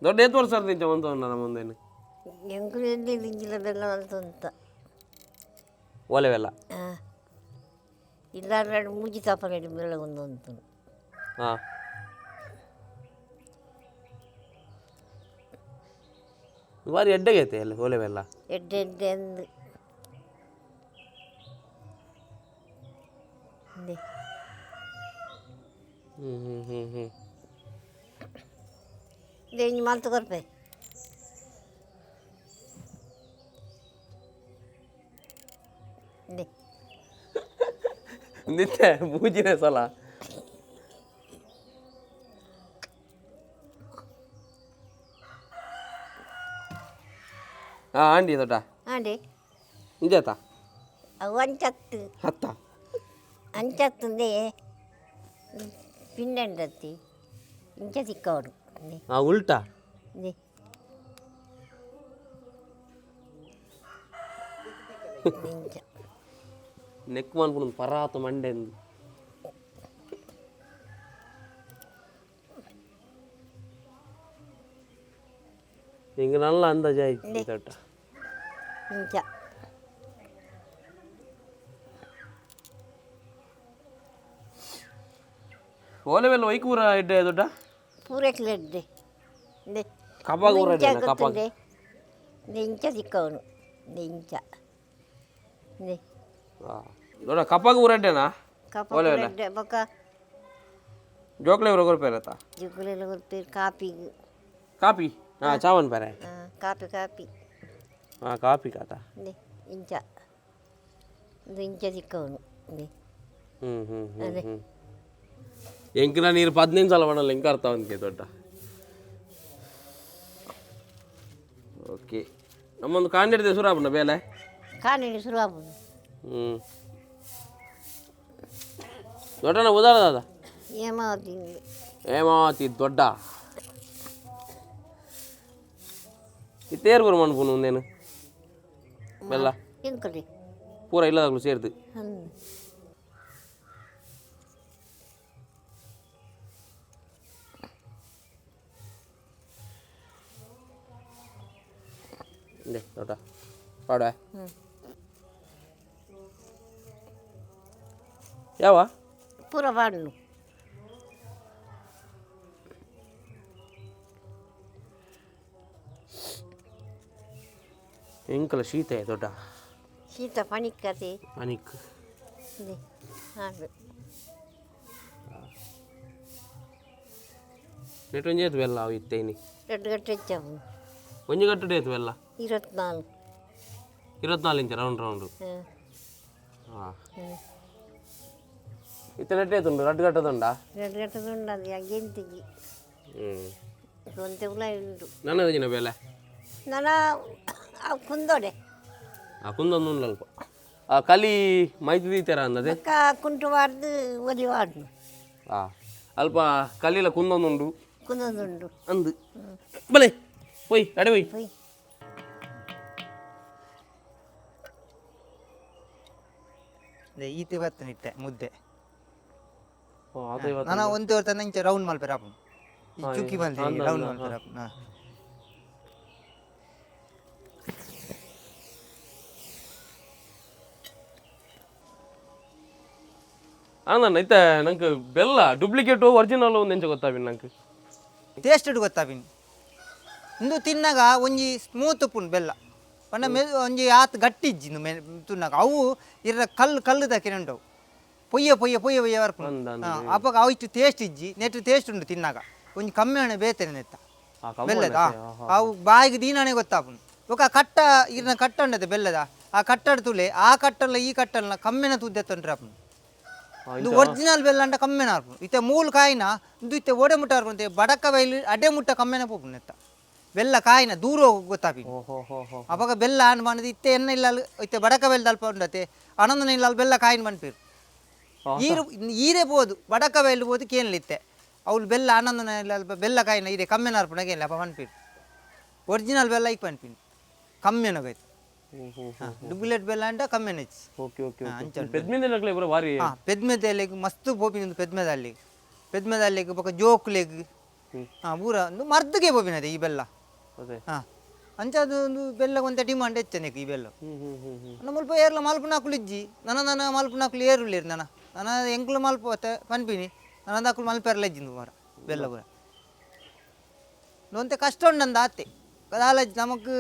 ದೊಡ್ಡ ಎತ್ತು ವರ್ಷ ಇಂಚ ಒಂದು ನಮ್ಮ ಮುಂದೇನು ಎಂಕುಲಲ್ಲಿ ಲಿಂಗಿಲ ಬೆಲ್ಲ ಅಂತ ಒಲೆವೆಲ್ಲ ಹಾಂ ಇಲ್ಲ 2-3 ತಾಪರೇಡಿ ಬೆಲ್ಲ ಒಂದು ಅಂತ ಹಾಂ ಬಾರಿ ಎಡ್ಡೆಗೈತೆ ಅಲ್ಲಿ ಒಲೆವೆಲ್ಲ ಎಡ್ಡೆ ಎಡ್ಡೆ ಅಂದು ನೇ ದೇಂಜಿ ಮಾಲ್ತು ಕೊರ್ಪೆ ನೇ ನಿತ್ಯ ಮೂಜಿನೇ ಸಲ ಹಾಂ ಆಂಡಿ ದೊಡ್ಡ ಆಂಡೆ ಇಂಜಾತ ಅವು ಅಂಚತ್ತು ಹತ್ತ ಅಂಚತ್ತು ನೇ ಪಿಂಡಂಡತ್ತಿ ಇಂಚ ಸಿಕ್ಕವಡು ನೇ ಹಾಂ ಉಲ್ಟಾ ನೇ ಇಂಚ ನೆಕ್ ಮಾಡ್ಕೊಂಡು ಪರಾತು ಮಂಡೆಂದು ಹಿಂಗೆ ನಲ್ಲ ಅಂದಾಜು ಆಯ್ತು ತೋಟ ಇಂಚ ಓಲೆ ಬೆಲ್ಲ ವೈಕೂರ ಇಡ್ಡೆ ದೊಡ್ಡ ಪೂರೈಕ್ಲೆಡ್ಡೆ ಕಪಾಗ ಊರ ಇಡ್ಡೆ ಕಪಾಗ ಇಂಚ ಸಿಕ್ಕವನು ಇಂಚ ದೊಡ್ಡ ಕಪಾಗ ಊರ ಇಡ್ಡೆನಾ ಕಪ್ಪೆ ಬೊಕ್ಕ ಜೋಕ್ಲೆ ಊರ ಗೊರ್ಪೇರತ್ತ ಜುಗುಲೆಲ್ಲ ಗೊತ್ತೇರು ಕಾಪಿ ಕಾಪಿ ಹಾಂ ಚಾವನ್ ಬೇರೆ ಕಾಪಿ ಕಾಪಿ ಹಾಂ ಕಾಪಿ ಕಾತ ಇಂಚ ಒಂದು ಇಂಚ ಸಿಕ್ಕವನು ಹ್ಞೂ ಎಂಕಿನ ನೀರು 15 ಸಲ ಮಾಡಲ್ಲ ಹೆಂಗೆ ಅರ್ಥ ಅವನಿಗೆ ದೊಡ್ಡ ಓಕೆ ನಮ್ಮೊಂದು ಕಾಂಡಿಡ್ದೆ ಸುರಾಬಣ್ಣ ಬೇಲೆ ಕಾಣಿನ ಶುರುವಾಗ್ಬೋದು ಹ್ಞೂ ದೊಡ್ಡನ ಉದಾಹರಣ ಹೇಮಾವತಿ ಹೇಮಾವತಿ ದೊಡ್ಡ ಇತ್ತೇರು ಬರು ಮಣ್ಪುನು ಒಂದೇನು ಬೆಲ್ಲ ಎಂಕಡೆ ಪೂರ ಇಲ್ಲದಾಗ್ಲು ಸೇರ್ದು ದೊಡ್ಡ ಪಾಡ ಯಾವ ಪೂರ ಬಾಡ್ನು ಎಂಕಲ ಶೀತ ದೊಡ್ಡ ಶೀತ ಪಣಿಕತೆ ಅನಿಕ್ ಹಾಡು ನೆಟ್ ಒಂಜಿ ಆಯ್ತು ಬೆಲ್ಲ ಅವು ಇತ್ತೇನಿ 2 ಗಂಟೆ ಹೆಚ್ಚವು ಒಂಜಿ ಗಂಟೆ ಆಯ್ತು ಬೆಲ್ಲ 24 24 ಇಂಚ ರೌಂಡ್ ಹಾಂ ಇತ್ತ ನೆಟ್ ಆಯ್ತು 2 ಗಂಟೆದುಂಡ 2 ಗಂಟೆದುಂಡ ಅದು ಎಂತಿಗೆ ಒಂತೆ ಉಲ ಉಂಟು ನನ್ನ ದಿನ ಬೆಲೆ ನನ್ನ ಕುಂದೋಡೆ ಕುಂದೊಂದು ಅಲ್ಪ ಆ ಕಲಿ ಮೈತಿ ದೀತಾರ ಅನ್ನದೆ ಕುಂಟು ವಾಡ್ದು ಒಲಿ ವಾಡ್ನು ಅಲ್ಪ ಕಲಿಲ ಕುಂದೊಂದುಂಡು ಕುಂದೊಂದುಂಡು ಅಂದು ಬಲೆ ಪೊಯ್ ಅಡೆ ಪೊಯ್ ಪೊಯ್ ಈತೆ ಬರ್ತನೆ ಇಟ್ಟೆ ಮುದ್ದೆ ಅದೇ ನಾನು ಒಂದೇ ಹೊರ್ತನ ಇಂಚ ರೌಂಡ್ ಮಲ್ಪೆರ ಆಪು ಚುಕ್ಕಿ ಬಂದೆ ರೌಂಡ್ ಮಲ್ಪೆರ ಆಪು ಅಣ್ಣ ಐತೆ ನಂಗೆ ಬೆಲ್ಲ ಡೂಪ್ಲಿಕೇಟು ಒರಿಜಿನಲ್ ಒಂದು ಎಂಚ ಗೊತ್ತಾವಿನ್ ನಂಗೆ ಟೇಸ್ಟ್ ಗೊತ್ತಾಪಿನ್ ಇಂದು ತಿನ್ನಾಗ ಒಂಜಿ ಸ್ಮೂತ್ ಉಪ್ಪುಂಡು ಬೆಲ್ಲ ಪಂಡ ಒಂಜಿ ಆತ್ ಗಟ್ಟಿಜ್ಜಿ ತಿನ್ನಾಗ ಅವು ಇರ ಕಲ್ಲು ದಕ್ಕೆ ಉಂಟವು ಪೊಯ್ಯ ಪೊಯ್ಯ ಪೊಯ್ಯ ಪೊಯ್ಯ ಬರ್ಪು ಅಪ್ಪಾಗ ಅವು ಇಷ್ಟು ಟೇಸ್ಟ್ ಇಜ್ಜಿ ನೆಟ್ ಟೇಸ್ಟ್ ಉಂಟು ತಿನ್ನಾಗ ಒಂಜಿ ಕಮ್ಮಿ ಹಣೆ ಬೇತೇನೆ ನೆತ್ತ ಬೆಲ್ಲದ ಅವು ಬಾಯಿಗೆ ದೀನಾಣೆ ಗೊತ್ತಾಪುಂಡು ఒక కట్ట ఇరన కట్ట ఉండదు బెల్లద ఆ కట్టడు తులే ఆ కట్టల ఈ కట్టల కమ్మెన తుద్దెత్తంటారు ಇದು ಒರಿಜಿನಲ್ ಬೆಲ್ಲ ಅಂತ ಕಮ್ಮೆನ ಆರ್ಪು ಇತ್ತೆ ಮೂಲ ಕಾಯಿನ ಇದು ಇತ್ತೆ ಓಡೆ ಮುಟ್ಟ ಆರ್ಪುಂತೆ ಬಡಕ ಬೈಲಿ ಅಡ್ಡೆ ಮುಟ್ಟ ಕಮ್ಮೆನ ಪೋಪುನ್ ಎತ್ತ ಬೆಲ್ಲ ಕಾಯಿನ ದೂರ ಗೊತ್ತಾಪಿ ಅವಾಗ ಬೆಲ್ಲ ಅನ್ ಬಂದದು ಇತ್ತೆ ಎನ್ನ ಇಲ್ಲ ಇತ್ತೆ ಬಡಕ ಬೆಲ್ಲ ಅಲ್ಪ ಉಂಡತೆ ಅನಂದನ ಇಲ್ಲ ಬೆಲ್ಲ ಕಾಯಿನ ಬಂದ್ಪೇರು ಈರೇ ಬೋದು ಬಡಕ ಬೈಲಿ ಬೋದು ಕೇಳಲಿತ್ತೆ ಅವ್ಳು ಬೆಲ್ಲ ಆನಂದನ ಇಲ್ಲ ಬೆಲ್ಲ ಕಾಯಿನ ಇದೆ ಕಮ್ಮೆನ ಆರ್ಪುನಾಗೆ ಇಲ್ಲ ಅಪ್ಪ ಬಂದ್ಪೇರು ಒರಿಜಿನಲ್ ಬೆಲ್ಲ ಈಗ ಬಂದ್ಪೀನಿ ಕಮ್ಮೆನಾಗೈತೆ ಡುಪ್ಲಿಕೇಟ್ ಬೆಲ್ಲ ಅಂತ ಕಮ್ಮೆನೈತಿ పెద్మెదల్లికి మస్తు పోపినది పెద్మెదల్లికి ఒక జోకులేకి ಊರ ಒಂದು ಮರ್ದಗೆ పోపినది ಈ ಬೆಲ್ಲ ಅಂಚದು ಒಂದು ಬೆಲ್ಲ ಕೊಂತ ಡಿಮಾಂಡ್ ಹೆಚ್ಚನೆಕ್ ಈ ಬೆಲ್ಲ ಮುಲ್ಪ ಏರ್ಲ ಮಲ್ಪನಾಕುಲು ಇಜ್ಜಿ ನನ್ನ ಮಲ್ಪನಾಕುಲು ಏರುಲೇರು ನನ್ನ ಎಂಕ್ಲು ಮಲ್ಪ ಪನ್ಪಿನಿ ನನ್ನದಾಕುಲು ಮಲ್ಪೆರ್ಲ ಇಜ್ಜಿಂದು ಮಾರ ಬೆಲ್ಲ ಪೂರ ನೊಂತೆ ಕಷ್ಟ ಉಂಡಂದ ಆತೆ ಕದಾಲ ನಮಕ್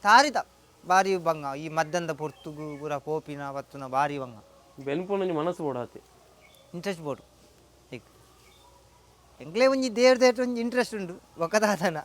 ತಾರಿತ ಭಾರಿ ಬಂಗ ಈ ಮದ್ದಂದ ಪೊರ್ತುಗು ಪೂರ ಪೋಪಿನ ಪತ್ತುನ ಭಾರಿ ಬಂಗ ಬೆನ್ಪುನ ಮನಸ್ಸು ಬೋಡಾತಿ ಇಂಟ್ರೆಸ್ಟ್ ಬೋಡು ಈಗ ಎಂಕ್ಲೇ ಒಂಜಿ ದೇವ್ರ ಒಂಜಿ ಇಂಟ್ರೆಸ್ಟ್ ಉಂಡು ಒಕ್ಕದಾದನ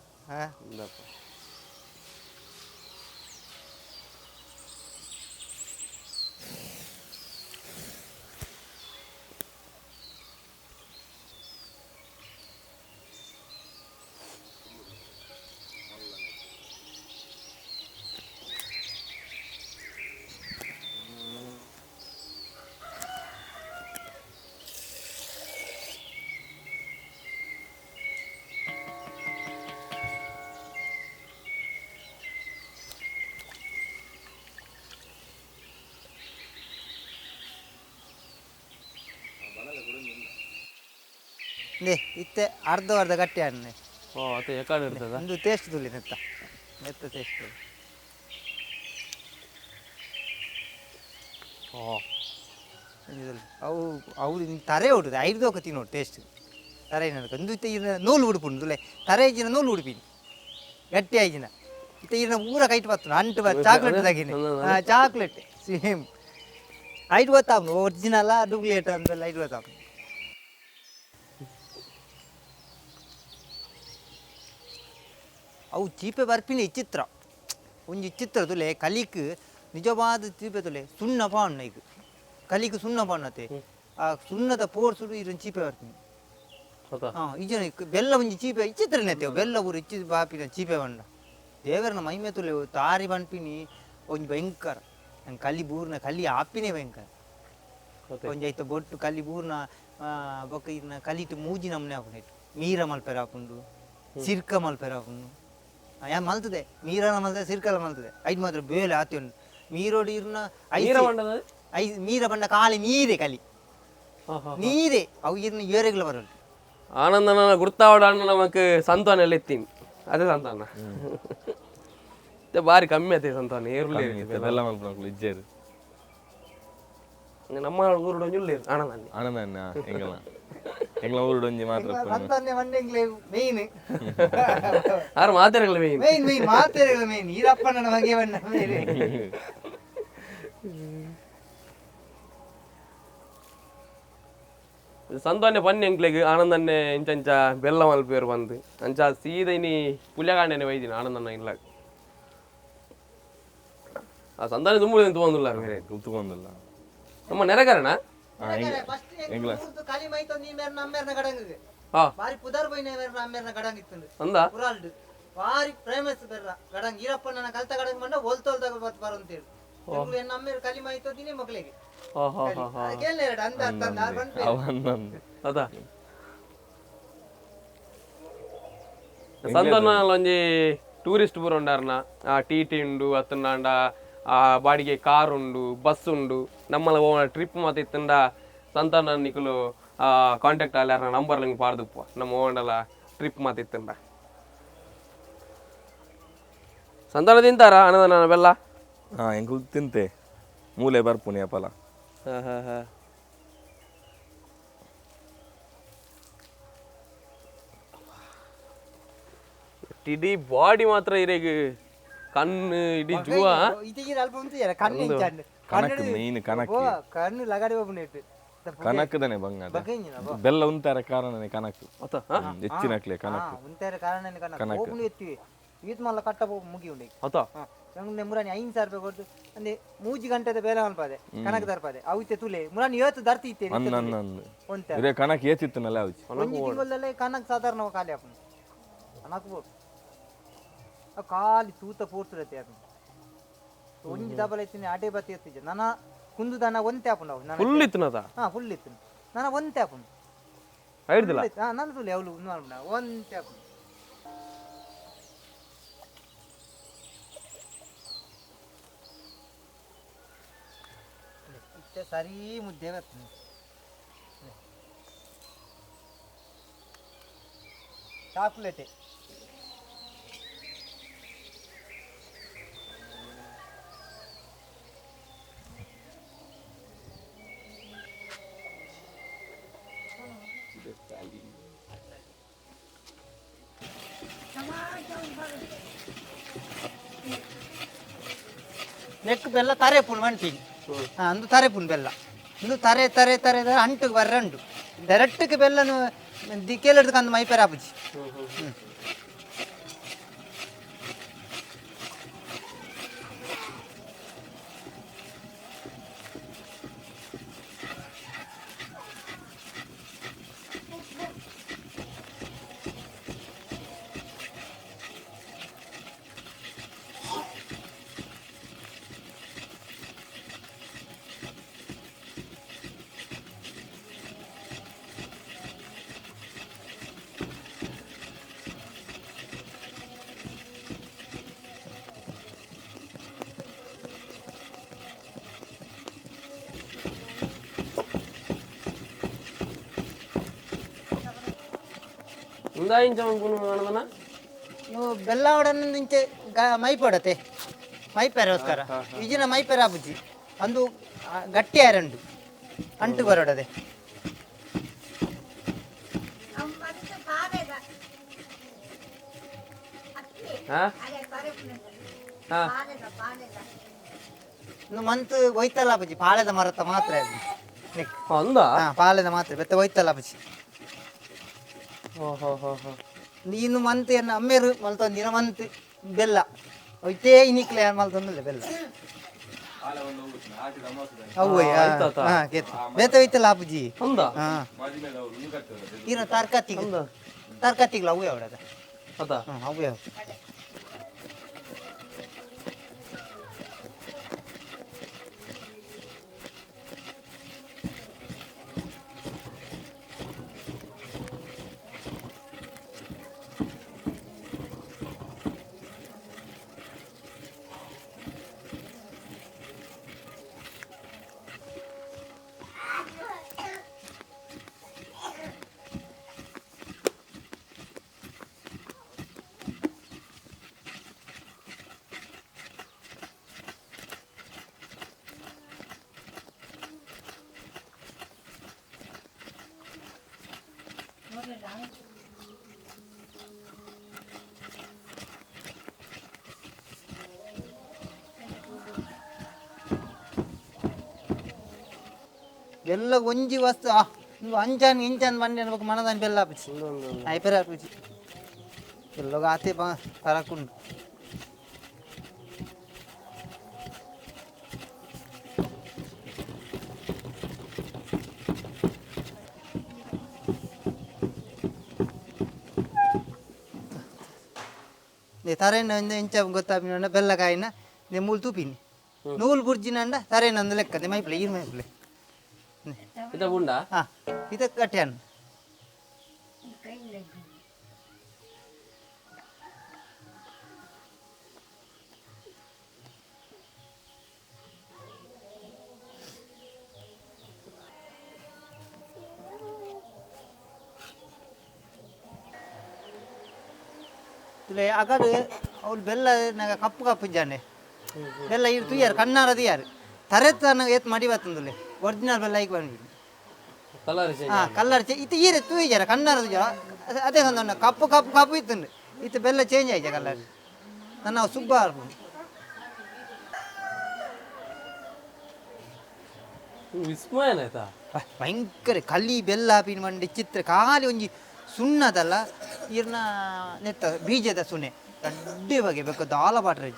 ಇತ್ತೆ ಅರ್ಧ ಗಟ್ಟಿ ಆಡ್ನೆ ಅತ್ತೆ ಯಾಕಡೆ ಇರ್ತದ ಒಂದು ಟೇಸ್ಟ್ ತುಳಿನೆತ್ತ ಮೆತ್ತ ಟೇಸ್ಟ್ ಅವು ಅವು ತರೆ ಉಡುದು ಐದು ದೋಕ ತಿನ್ನೋಡು ಟೇಸ್ಟ್ ತರೆ ಒಂದು ನೂಲು ಉಡುಪುಂಡು ತುಲೆ ತರೆ ಇಜ್ಜಿನ ನೂಲು ಉಡುಪಿನಿ ಗಟ್ಟಿ ಆಯ್ಜಿನ ಇನ್ನ ಊರ ಕೈಟ್ ಬರ್ತನ ಅಂಟು ಚಾಕ್ಲೇಟ್ ತಗಿನಿ ಚಾಕ್ಲೇಟ್ ಸೇಮ್ ಐದು ಗೊತ್ತಾಗ್ನು ಒರಿಜಿನಲ್ಲ ಡೂಪ್ಲಿಕೇಟ್ ಅಂತೆಲ್ಲ ಐದು ಗೊತ್ತಾಗ್ನು ಅವು ಚೀಪೆ ಬರ್ಪಿನ ಇಚ್ಚಿತ್ರ ಒಂಜಿ ಇಚ್ಚಿತ್ರ ತುಲೆ ಕಲಿಕ್ ನಿಜವಾದ ಚೀಪೆ ತುಲೆ ಸುಣ್ಣ ಪಾಣ್ಣ ಈಗ ಕಲಿಕ್ ಸುಣ್ಣ ಪಾಣ್ಣತೆ ಆ ಸುಣ್ಣದ ಪೋರ್ಸುಡು ಇದನ್ನು ಚೀಪೆ ಬರ್ತೀನಿ ಹಾಂ ಈಜನ ಬೆಲ್ಲ ಒಂಜಿ ಚೀಪೆ ಇಚ್ಚಿತ್ರನೇತೆ ಬೆಲ್ಲ ಊರು ಇಚ್ಚಿ ಬಾಪಿನ ಚೀಪೆ ಬಣ್ಣ ದೇವರನ ಮೈಮೆ ತುಲೆ ತಾರಿ ಬಣ್ಪಿನಿ ಒಂಜಿ ಭಯಂಕರ ನಂಗೆ ಕಲಿ ಬೂರ್ನ ಕಲಿ ಆಪಿನೇ ಭಯಂಕರ ಒಂಜಿ ಐತ ಬೊಟ್ಟು ಕಲಿ ಬೂರ್ನ ಬೊಕ್ಕ ಇದನ್ನ ಕಲಿತು ಮೂಜಿ ನಮ್ಮನೆ ಹಾಕೊಂಡು ಮೀರ ಮಲ್ಪೆರ ಹಾಕೊಂಡು ಸಿರ್ಕ ಮಲ್ಪೆರ ಹಾಕೊಂಡು ಯಾ ಮಲ್ತದೆ ಮೀರನ ಮಲ್ತದೆ ಸಿರ್ಕಲ ಮಲ್ತದೆ ಐದು ಮಾತ್ರ ಬೇಲೆ ಆತಿ ಉಂಟು ಮೀರೋಡಿ ಇರ್ನ ಮೀರ ಬಣ್ಣ ಕಾಲಿ ನೀರೇ ಕಲಿ ನೀರೇ ಅವು ಇರ್ನ ಏರೆಗಳ ಬರೋದು ಆನಂದನ ಗುರ್ತಾವಡ ಅಣ್ಣ ನಮಕ್ ಸಂತಾನ ಎಲ್ಲ ಎತ್ತೀನಿ ಅದೇ ಸಂತಾನ ಬಾರಿ ಕಮ್ಮಿ ಆಯ್ತು ಸಂತಾನ ಏರ್ಲಿ ಬೆಲ್ಲ ಮಲ್ಪನಕ್ಲು ಇಜ್ಜೇರು ನಮ್ಮ ಊರು ಡೊಂಜುಲ್ಲೇರು ಆನಂದ ಆನಂದ ಎಂಗ್ಲ ಊರು ಡೊಂಜಿ ಮಾತ್ರ ಸಂತಾನೆ ಮಂಡೆಂಗ್ಲೆ ಮೇನ್ ಆರು ಮಾತೆರೆಗಳ ಮೇನ್ ಮೇನ್ ಮಾತೆರೆಗಳ ಮೇನ್ ಈರಪ್ಪನ ಬಗೆ ಬಣ್ಣ ಬೇರೆ ಸಂತಾನೆ ಪನ್ನಿ ಎಂಕ್ಲೆಗ್ ಆನಂದನ್ನೇ ಇಂಚಂಚ ಬೆಲ್ಲ ಮಲ್ಪೇರು ಬಂದು ಅಂಚ ಸೀದ ಇನಿ ಪುಲ್ಯಗಾಂಡನೆ ಒಯ್ದಿನ ಆನಂದನ್ನ ಇಲ್ಲ ಆ ಸಂತಾನೆ ತುಂಬ ಬಂದಿಲ್ಲ ಬೇರೆ ಕುತ್ಕೊಂದಿಲ್ಲ ನಮ್ಮ ನೆರೆಗಾರಣ ಕಲಿ ಮೈತೋ ನೀ ಮೇರ ನಮ್ಮೇರ್ನ ಗಡಂಗಿಗೆ ಬಾರಿ ಪುದರ್ ಬೈನ ಮೇರ ನಮ್ಮೇರ್ನ ಗಡಂಗ್ ಇತ್ತಂದು ಅಂದ ಪುರಾಲ್ಡ್ ಬಾರಿ ಫೇಮಸ್ ಬೆರ್ರ ಗಡಂಗ್ ಈರಪ್ಪನ ಕಲ್ತ ಗಡಂಗ್ ಬಂದ ಹೋಲ್ತೋಲ್ದಾಗ ಬರಂತೇಳಿ ನಮ್ಮೇರ ಕಲಿ ಮೈತೋ ದಿನೇ ಮಕ್ಕಳಿಗೆ ಸಂತಾನ ಒಂಜಿ ಟೂರಿಸ್ಟ್ ಪೂರ ಉಂಡಾರ್ನ ಟಿ ಉಂಡು ಅತ್ತಂಡ ಬಾಡಿಗೆ ಕಾರ್ ಉಂಡು ಬಸ್ ಉಂಡು ನಮ್ಮಲ್ಲ ಟ್ರಿಪ್ ಮಾತ ಇತ್ತಂಡ ಸಂತಾನ ನಿಕುಲು ಕಾಂಟ್ಯಾಕ್ಟ್ ಅಲ್ಲಿ ಯಾರ ನಂಬರ್ ನಂಗೆ ಪಾಡ್ದುಪ್ಪ ನಮ್ಮ ಹೋಗಂಡಲ್ಲ ಟ್ರಿಪ್ ಮಾತ ಇತ್ತಂಡ ಸಂತಾನ ತಿಂತಾರ ಅಣ್ಣನ ಬೆಲ್ಲ ಎಂಕುಲ್ ತಿಂತೆ ಮೂಲೆ ಬರ್ಪುನಿ ಅಪಲ ಇಡೀ ಬಾಡಿ ಮಾತ್ರ ಇರೇಗ ಕಣ್ಣು ಇಡೀ ಜೂವ ಕನಕ್ ಮೀನ್ ಕನಕ್ ಕಣ್ಣು ಲಗಾಡಿ ಹೋಗ್ಬಿಟ್ಟು ಕನಕದನೆ ಬಂಗಾದ ಬೆಲ್ಲ ಉಂತಾರ ಕಾರಣನೇ ಕನಕ್ ಹೆಚ್ಚಿನಕ್ಲೆ ಕನಕ್ ಉಂತಾರ ಕಾರಣನೇ ಕನಕ್ ಹೋಗ್ಬಿಟ್ಟು ಎತ್ತಿವಿ ಈತ್ ಮಲ್ಲ ಕಟ್ಟ ಮುಗಿ ಉಂಡೆ ಮುರಾನಿ 5,000 ರೂಪಾಯಿ ಕೊಟ್ಟು ಅಂದ್ರೆ 3 ಗಂಟೆದ ಬೇಲೆ ಮಲ್ಪದೆ ಕನಕ ದರ್ಪದೆ ಅವತ್ತೆ ತುಲೆ ಮುರಾನಿ ಇವತ್ತು ದರ್ತಿ ಇತ್ತೇನೆ ಕನಕ್ ಏತಿತ್ತನಲ್ಲ ಒಂಜಿ ತಿಂಗಳಲ್ಲೇ ಕನಕ್ ಸಾಧಾರಣ ಖಾಲಿ ಆಪನ ಕನಕ್ ಬೋಟ್ ಖಾಲಿ ತೂತ ಪೋರ್ತಿರತ್ತೆ ಆಪನ ಒಂಜಿ ಡಬಲ್ ಐತಿನಿ ಅಡೆ ಬತ್ತಿ ಎತ್ತಿಜ ನನ್ನ ಕುಂದು ದನ ಒಂತೆ ಆಪನ ನಾವು ಫುಲ್ ಇತ್ತನದ ಫುಲ್ ಇತ್ತು ನನ್ನ ಒಂತೆ ಆಪನ ಐಡ್ದಿಲ್ಲ ನನ್ನ ತುಲೆ ಅವಳು ಒಂತೆ ಆಪನ ಸರಿ ಮುದ್ದೆ ಬರ್ತೀನಿ ಚಾಕ್ಲೇಟೆ ನೆಕ್ ಬೆಲ್ಲ ತರೆ ಪುಣ್ ಮಂಟಿಗೆ ಅಂದು ತರೆ ಪುಣ್ ಬೆಲ್ಲ ಇಂದು ತರೆ ತರೆ ತರೆ ಅಂಟು ಬರ್ರಂಡು ಡೈರೆಕ್ಟ್ಗೆ ಬೆಲ್ಲನು ದಿಕ್ಕೇಲಿಡ್ದು ಕಂದು ಮೈಪೇರ ಆಪುಜಿ ಇಂದಾಯಿಂಚ ಬೆಲ್ಲ ಅವಡನ್ನು ಇಂಚೆ ಮೈ ಪಡತೆ ಮೈ ಪೆರೋಸ್ಕರ ಈಜಿನ ಮೈ ಪೆರ ಬುಜ್ಜಿ ಅಂದು ಗಟ್ಟಿ ಆರಂಡು ಅಂಟು ಬರೋಡದೆ ಮಂತ್ ಒಯ್ತಲ್ಲ ಬಜ್ಜಿ ಪಾಳೆದ ಮರತ ಮಾತ್ರ ಅದು ಪಾಳೆದ ಮಾತ್ರ ಬೆತ್ತ ಒಯ್ತಲ್ಲ ಬಜ್ಜಿ ನೀನು ಮಂತ್ ಏನು ಅಮ್ಮೇರು ಮಲ್ತೊಂದಿನ ಮಂತ್ ಬೆಲ್ಲ ಒಯ್ತೇ ಇನಿಕ್ಲೆ ಮಲ್ತೊಂದಿಲ್ಲ ಬೆಲ್ಲ ಬೇತ ಒಯ್ತಲ್ಲ ಅಪ್ಪಜಿ ಇರ ತರ್ಕತಿಗ್ಲ ಅವು ಯಾವ್ದ ಅವು ಯಾವ ಎಲ್ಲ ಒಂಜಿ ವಸ್ತು ಅಂಚಾನ್ ಇಂಚಾನ್ ಬಂಡಿ ಅನ್ಬೇಕು ಮನದಾನ್ ಬೆಲ್ಲ ಹಾಪಿಸಿ ಐಪೆರ ಹಾಪಿಸಿ ಎಲ್ಲೋಗ ಆತೆ ತರಕುಂಡು ತರೇನ ಇಂಚ ಗೊತ್ತಾಪಿನ ಬೆಲ್ಲಕಾಯಿನ ಮೂಲು ತೂಪಿನಿ ನೂಲು ಬುರ್ಜಿನಂಡ ತರೇನ ಒಂದು ಲೆಕ್ಕದೆ ಮೈಪ್ಲೆ ಈರ್ ಮೈಪ್ಲೆ ಇದ ಕಟ್ಯಾನ ಅಗಡು ಅವ್ರು ಬೆಲ್ಲ ಕಪ್ಪು ಕಪ್ಪು ಜಾನೆ ಬೆಲ್ಲ ಇರು ತುಯ್ಯಾರು ಕಣ್ಣಾರ ತುಯ್ಯಾರು ತರೆತ್ ಏತ್ ಮಡಿ ಬತ್ತಂದುಲೆ ಒರಿಜಿನಲ್ ಬೆಲ್ಲ ಈಗ ಬಂದ್ಬಿಡು ಕಲ್ಲರ್ ಇದು ಈರೆ ತುಯ್ಯಾರ ಕಣ್ಣಾರ ತುಯ್ಯಾರ ಅದೇ ಒಂದು ಕಪ್ಪು ಕಪ್ಪು ಕಪ್ಪು ಇತ್ತು ಇತ್ತು ಬೆಲ್ಲ ಚೇಂಜ್ ಆಯ್ತು ಕಲ್ಲರ್ ನನ್ನ ಸುಬ್ಬ ಭಯಂಕರ ಕಲ್ಲಿ ಬೆಲ್ಲ ಹಾಪಿನ ಮಂಡಿ ಚಿತ್ರ ಖಾಲಿ ಒಂಜಿ ಸುಣ್ಣದಲ್ಲ ಇರ್ನ ನೆತ್ತ ಬೀಜದ ಸುನೆ ಅಡ್ಡೆ ಬಗೆ ಬೇಕು ದಾಲ ಬಾಟ್ರೆ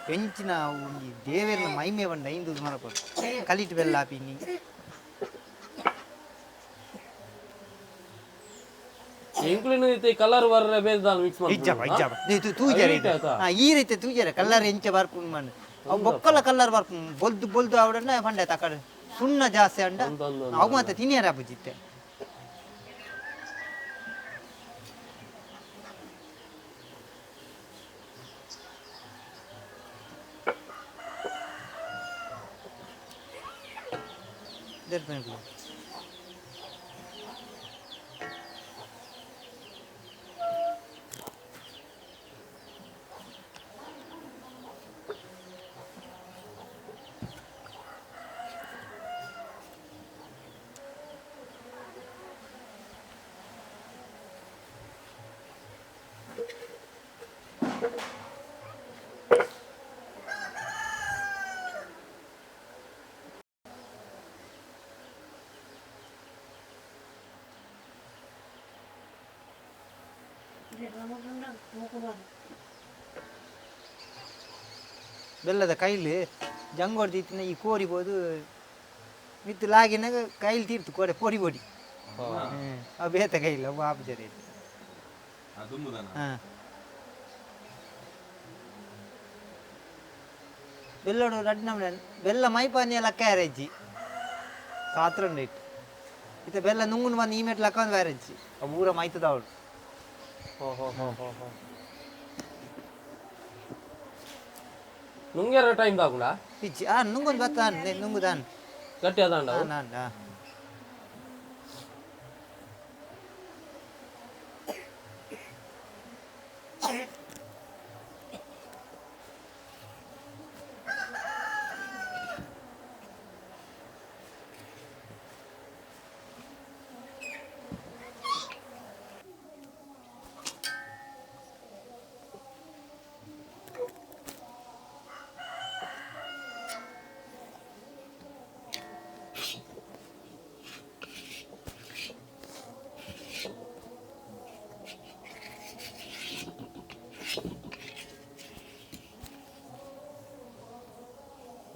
ಹೆಂಚಿನ ಒಂಜಿ ದೇವೇರ್ನ ಮೈಮೆ ಬಂಡ ಹಿಂದೂ ಮರಪಡು ಕಲಿಟ್ ಬೆಲ್ಲ ಹಾಪಿನಿ ಕಲರ್ ಈ ರೀತಿ ತೂಜರೆ ಕಲ್ಲರ್ ಎಂಚ ಬರ್ಕೊಂಡು ಮಣ್ಣು ಅವು ಬೊಕ್ಕಲ ಕಲ್ಲರ್ ಬರ್ಕೊಂಡು ಬೊಲ್ದು ಬೊಲ್ದು ಅವಡನ್ನ ಪಂಡೆ ತಕಡೆ ಸುಣ್ಣ ಜಾಸ್ತಿ ಅಂಡ ಅವು ಮತ್ತೆ ತಿನ್ಯಾರ ಬುಜಿತ್ತೆ ಬೆಲ್ಲದ ಕೈಲಿ ಜಂಗೊಡ್ದಿತ್ತಿನ ಈ ಕೋರಿಬೋದು ಮಿತ್ತು ಲಾಗಿನಾಗ ಕೈಲಿ ತೀರ್ತು ಕೋರೆ ಪೊಡಿ ಪೊಡಿ ಅವು ಬೇತ ಕೈಲಿ ಅವು ಆಪಜರಿ ಹಾಂ ಬೆಲ್ಲೋಡು ರಡ್ ನಮ್ನೆ ಬೆಲ್ಲ ಮೈಪಾನಿ ಲಕ್ಕ ಯಾರಜ್ಜಿ ಸಾತ್ರಂಡು ಇಟ್ಟು ಇತ್ತ ಬೆಲ್ಲ ನುಂಗುನು ಬಂದು ಈ ಮೆಟ್ ಲಕ್ಕ ಒಂದು ವ್ಯಾರಜ್ಜಿ ಅವು ಊರ ಮೈತದ ಅವಳು ನುಂಗ್ಯಾರ ಟೈಮ್ ತಾಕುಂಡ పిచ్చి నుంగుని బతాను నేను నుంగుదాను గట్టి అదండ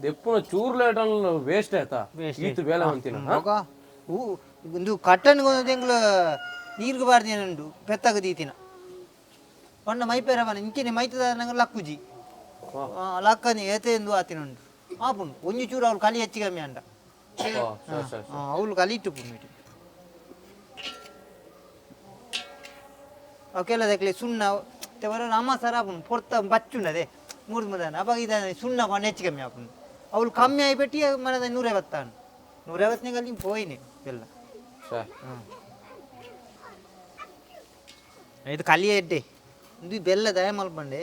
ದೆಪ್ಪುನ ಚೂರು ಲೇಟ್ ವೇಸ್ಟ್ ಆಯ್ತಾ ಈತು ಬೇಲೆ ಅಂತಿನ ಮಗ ಒಂದು ಕಟ್ಟನ್ಗೊಂದು ತಿಂಗಳು ನೀರ್ಗೆ ಬಾರ್ದೇನುಂಡು ಪೆತ್ತಾಗ ದೀತಿನ ಪಂಡ ಮೈಪೇರ ಬನ ಇಂಚಿನ ಮೈತದ ನಂಗೆ ಲಕ್ಕುಜಿ ಲಕ್ಕನಿ ಏತೆ ಎಂದು ಆತಿನುಂಡು ಆಪುಂಡು ಒಂಜಿ ಚೂರು ಅವ್ಳು ಕಲಿ ಹೆಚ್ಚು ಕಮ್ಮಿ ಅಂಡ ಅವಳು ಕಲಿ ಇಟ್ಟು ಪುಂಡು ಅವಕ್ಕೆಲ್ಲ ದಕ್ಲೆ ಸುಣ್ಣ ತೆವರ ಅಮ್ಮ ಸರ ಆಪುಂಡು ಪೊರ್ತ ಬಚ್ಚುಂಡದೆ ಮೂರು ಮದನ ಅವಾಗ ಇದ ಸುಣ್ಣ ಕೊಂಡು ಹೆಚ್ಚು ಕಮ್ಮಿ ಆಪುಂಡು ಅವಳು ಕಮ್ಮಿ ಆಗಿಬಿಟ್ಟು ಮನದ 150 150 ಅಲ್ಲಿ ಪೋಯಿನಿ ಬೆಲ್ಲ ಇದು ಕಲಿಯ ಎಡ್ಡೆ ಇದು ಬೆಲ್ಲದ ಮಲ್ಪಂಡೆ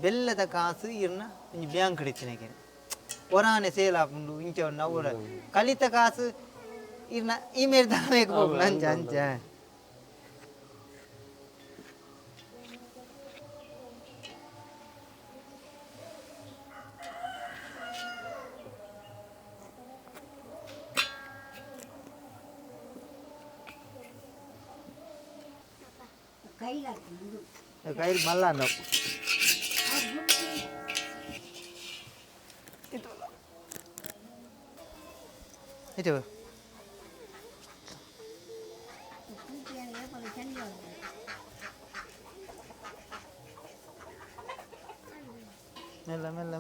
ಬೆಲ್ಲದ ಕಾಸು ಇರ್ನ ಒಂಜಿ ಬ್ಯಾಂಕ್ ಹಿಡಿತಿನಾಗೆ ಒರಾನೆ ಸೇಲ್ ಆಪುಂಡು ಇಂಚ ನಾವು ಕಲಿತ ಕಾಸು ಇರ್ನ ಈ ಮೇಲೆ ದಾಬೇಕು ಹೋಗ್ಲು ಅಂಚ ಅಂಚ ಕೈಲಿ ಮಲ್ಲ ನಾವು ಇದು ಮೆಲ್ಲ ಮೆಲ್ಲ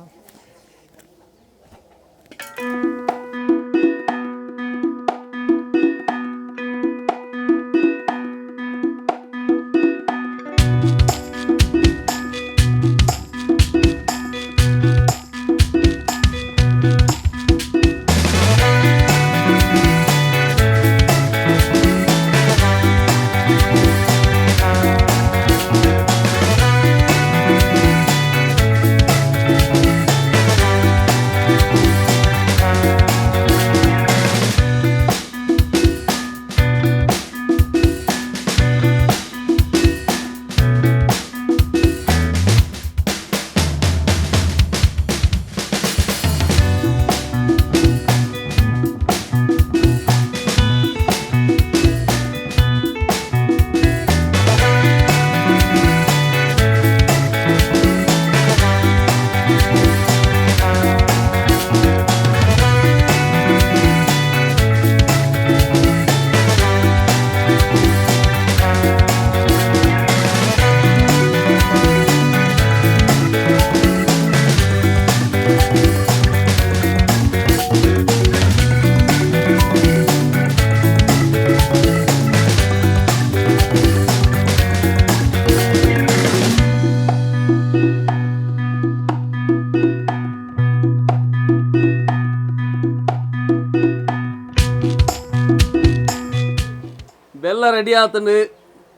ಬೆಲ್ಲ ರೆಡಿ ಆತನು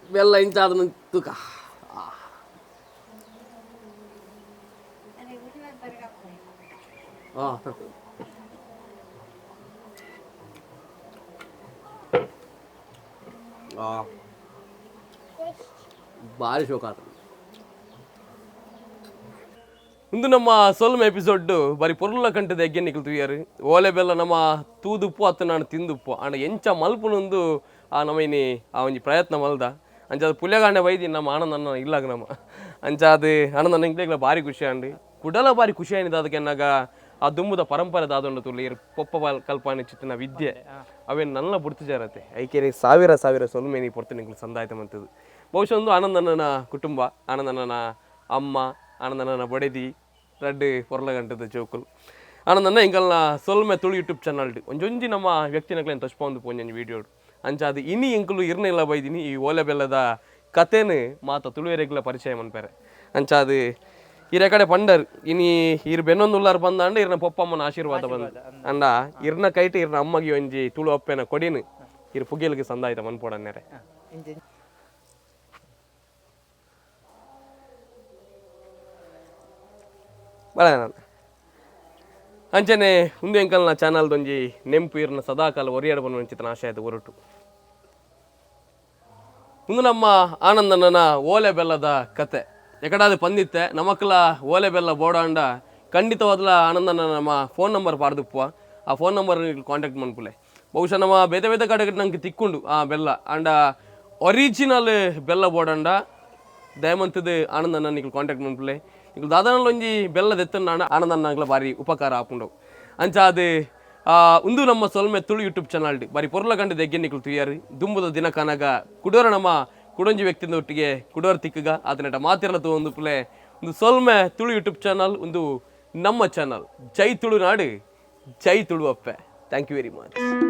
ಬೆಲ್ಲ ಇಂಚಾದನು ತೂಕ ಭಾರಿ ಶೋಕ ಆತ ಇಂದು ನಮ್ಮ ಸೊಲ್ಮೆ ಎಪಿಸೋಡ್ ಬರೀ ಪೊರ್ಲ ಕಂಟದ ಎಗ್ಗೆ ನಿಕಲ್ತಿಯಾರು ಓಲೆ ಬೆಲ್ಲ ನಮ್ಮ ತೂದುಪ್ಪು ಅತ್ತ ನಾನು ತಿಂದುಪ್ಪು ಅಂಡ ಎಂಚ ಮಲ್ಪುನೊಂದು ಆ ನಮೈನಿ ಆ ಒಂಜಿ ಪ್ರಯತ್ನ ಮಲ್ದ ಅಂಚಾದ ಪುಲ್ಯಗಾಂಡೆ ಬೈದಿ ನಮ್ಮ ಆನಂದನ ಇಲ್ಲಾಗ ನಮ್ಮ ಅಂಚಾದ ಆನಂದನ ಇಂಗ್ಲೇಗ್ಲ ಭಾರಿ ಖುಷಿ ಅಂಡಿ ಕುಡಲ ಭಾರಿ ಖುಷಿ ಆನಿದ ಅದಕ್ಕೆ ಎನ್ನಾಗ ಆ ದುಂಬುದ ಪರಂಪರೆ ದಾದೊಂಡು ತುಳ್ಳಿ ಪೊಪ್ಪ ಕಲ್ಪನೆ ಚಿತ್ತಿನ ವಿದ್ಯೆ ಅವೇನು ನನ್ನ ಬುಡ್ತಿಜಾರತ್ತೆ ಐಕೆ ಸಾವಿರ ಸೊಲ್ಮೇನಿ ಪೊರ್ತು ನಿಂಗ್ಲು ಸಂದಾಯ್ತ ಮಂತದ್ದು ಬಹುಶಃ ಒಂದು ಆನಂದನ ಕುಟುಂಬ ಆನಂದನ ಅಮ್ಮ ಆನಂದನ ಬೊಡೆದಿ ರಡ್ಡು ಪೊರ್ಲ ಗಂಟದ ಜೋಕುಲು ಆನಂದನ ಇಂಕಲ್ನ ಸೊಲ್ಮೆ ತುಳು ಯೂಟ್ಯೂಬ್ ಚಾನಲ್ ಒಂಜೊಂಜಿ ನಮ್ಮ ವ್ಯಕ್ತಿನಕ್ಲೇನು ತಚ್ಪೊಂದು ಪೋಂಜಿ ವಿಡಿಯೋ ಅಂಚಾದ ಇನಿ ಎಂಕುಲು ಇರ್ನೆಲ್ಲ ಬೈದಿನಿ ಈ ಓಲೆ ಬೆಲ್ಲದ ಕಥೆನು ಮಾತ ತುಳುವೆರೆಗ್ಲ ಪರಿಚಯ ಮನ್ಪೇರೆ ಅಂಚಾದ ಇರ ಕಡೆ ಪಂಡರ್ ಇನಿ ಇರ್ ಬೆನ್ನೊಂದುಲ್ಲಾರು ಬಂದ ಅಂಡ ಇರ್ನ ಪೊಪ್ಪಮ್ಮನ ಆಶೀರ್ವಾದ ಬಂದ ಅಂಡ ಇರ್ನ ಕೈಟ್ ಇರ್ನ ಅಮ್ಮಗೆ ಒಂಜಿ ತುಳು ಅಪ್ಪೆನ ಕೊಡಿನು ಇರ್ ಪುಗಿಲ್ಗೆ ಸಂದಾಯ್ತ ಮನ್ಪೋಡನ್ನೆರೆ ಬಳ ಅಂಚನೆ ಮುಂದೆ ಎಂಕಲ್ನ ಚಾನಲ್ದೊಂಜಿ ನೆಂಪು ಇರ್ನ ಸದಾಕಾಲ ಒರಿಯಾಡ ಬನ್ನುವ ಚಿತ್ರ ಆಶಯದ ಹೊರಟು ಮುಂದೆ ನಮ್ಮ ಆನಂದನ ಓಲೆ ಬೆಲ್ಲದ ಕತೆ ಎಕಡಾದ ಪಂದಿತ್ತೆ ನಮಕ್ಲ ಓಲೆ ಬೆಲ್ಲ ಬೋಡಾಂಡ ಖಂಡಿತವಾದ್ಲ ಆನಂದನ ನಮ್ಮ ಫೋನ್ ನಂಬರ್ ಪಾಡ್ದುಪ್ಪುವ ಆ ಫೋನ್ ನಂಬರ್ ಕಾಂಟ್ಯಾಕ್ಟ್ ಮನ್ಪುಲೆ ಬಹುಶಃ ನಮ್ಮ ಬೇತೆ ಕಡೆ ನಂಗೆ ತಿಕ್ಕೊಂಡು ಆ ಬೆಲ್ಲ ಅಂಡ ಒರಿಜಿನಲ್ ಬೆಲ್ಲ ಬೋಡಾಂಡ ದಯಮಂತದ ಆನಂದನ ನಿಕ್ಲು ಕಾಂಟ್ಯಾಕ್ಟ್ ಮನ್ಪುಲೆ ಈಗ ದಾದಾನಲ್ಲಿ ಒಂಜಿ ಬೆಲ್ಲ ದೆತ್ತನ ಆನಂದನ ಭಾರಿ ಉಪಕಾರ ಆಪುಂಡವು ಅಂಚ ಅದು ಒಂದು ನಮ್ಮ ಸೊಲ್ಮೆ ತುಳು ಯೂಟ್ಯೂಬ್ ಚಾನಲ್ ಬಾರಿ ಪೊರ್ಲ ಗಂಡ ದೆಗ್ಗೆನಿಕಲು ತುಯ್ಯಾರು ದುಂಬುದ ದಿನ ಕಾನಾಗ ಕುಡೋರ ನಮ್ಮ ಕುಡೊಂಜಿ ವ್ಯಕ್ತಿಯಿಂದ ಒಟ್ಟಿಗೆ ಕುಡೋರ ತಿಕ್ಕಗ ಅದನ್ನ ಮಾತಿರಲ್ಲ ಒಂದು ಪ್ಲೇ ಒಂದು ಸೊಲ್ಮೆ ತುಳು ಯೂಟ್ಯೂಬ್ ಚಾನಲ್ ಒಂದು ನಮ್ಮ channel Jai Tulu Nadu Jai Tulu Appe thank you very much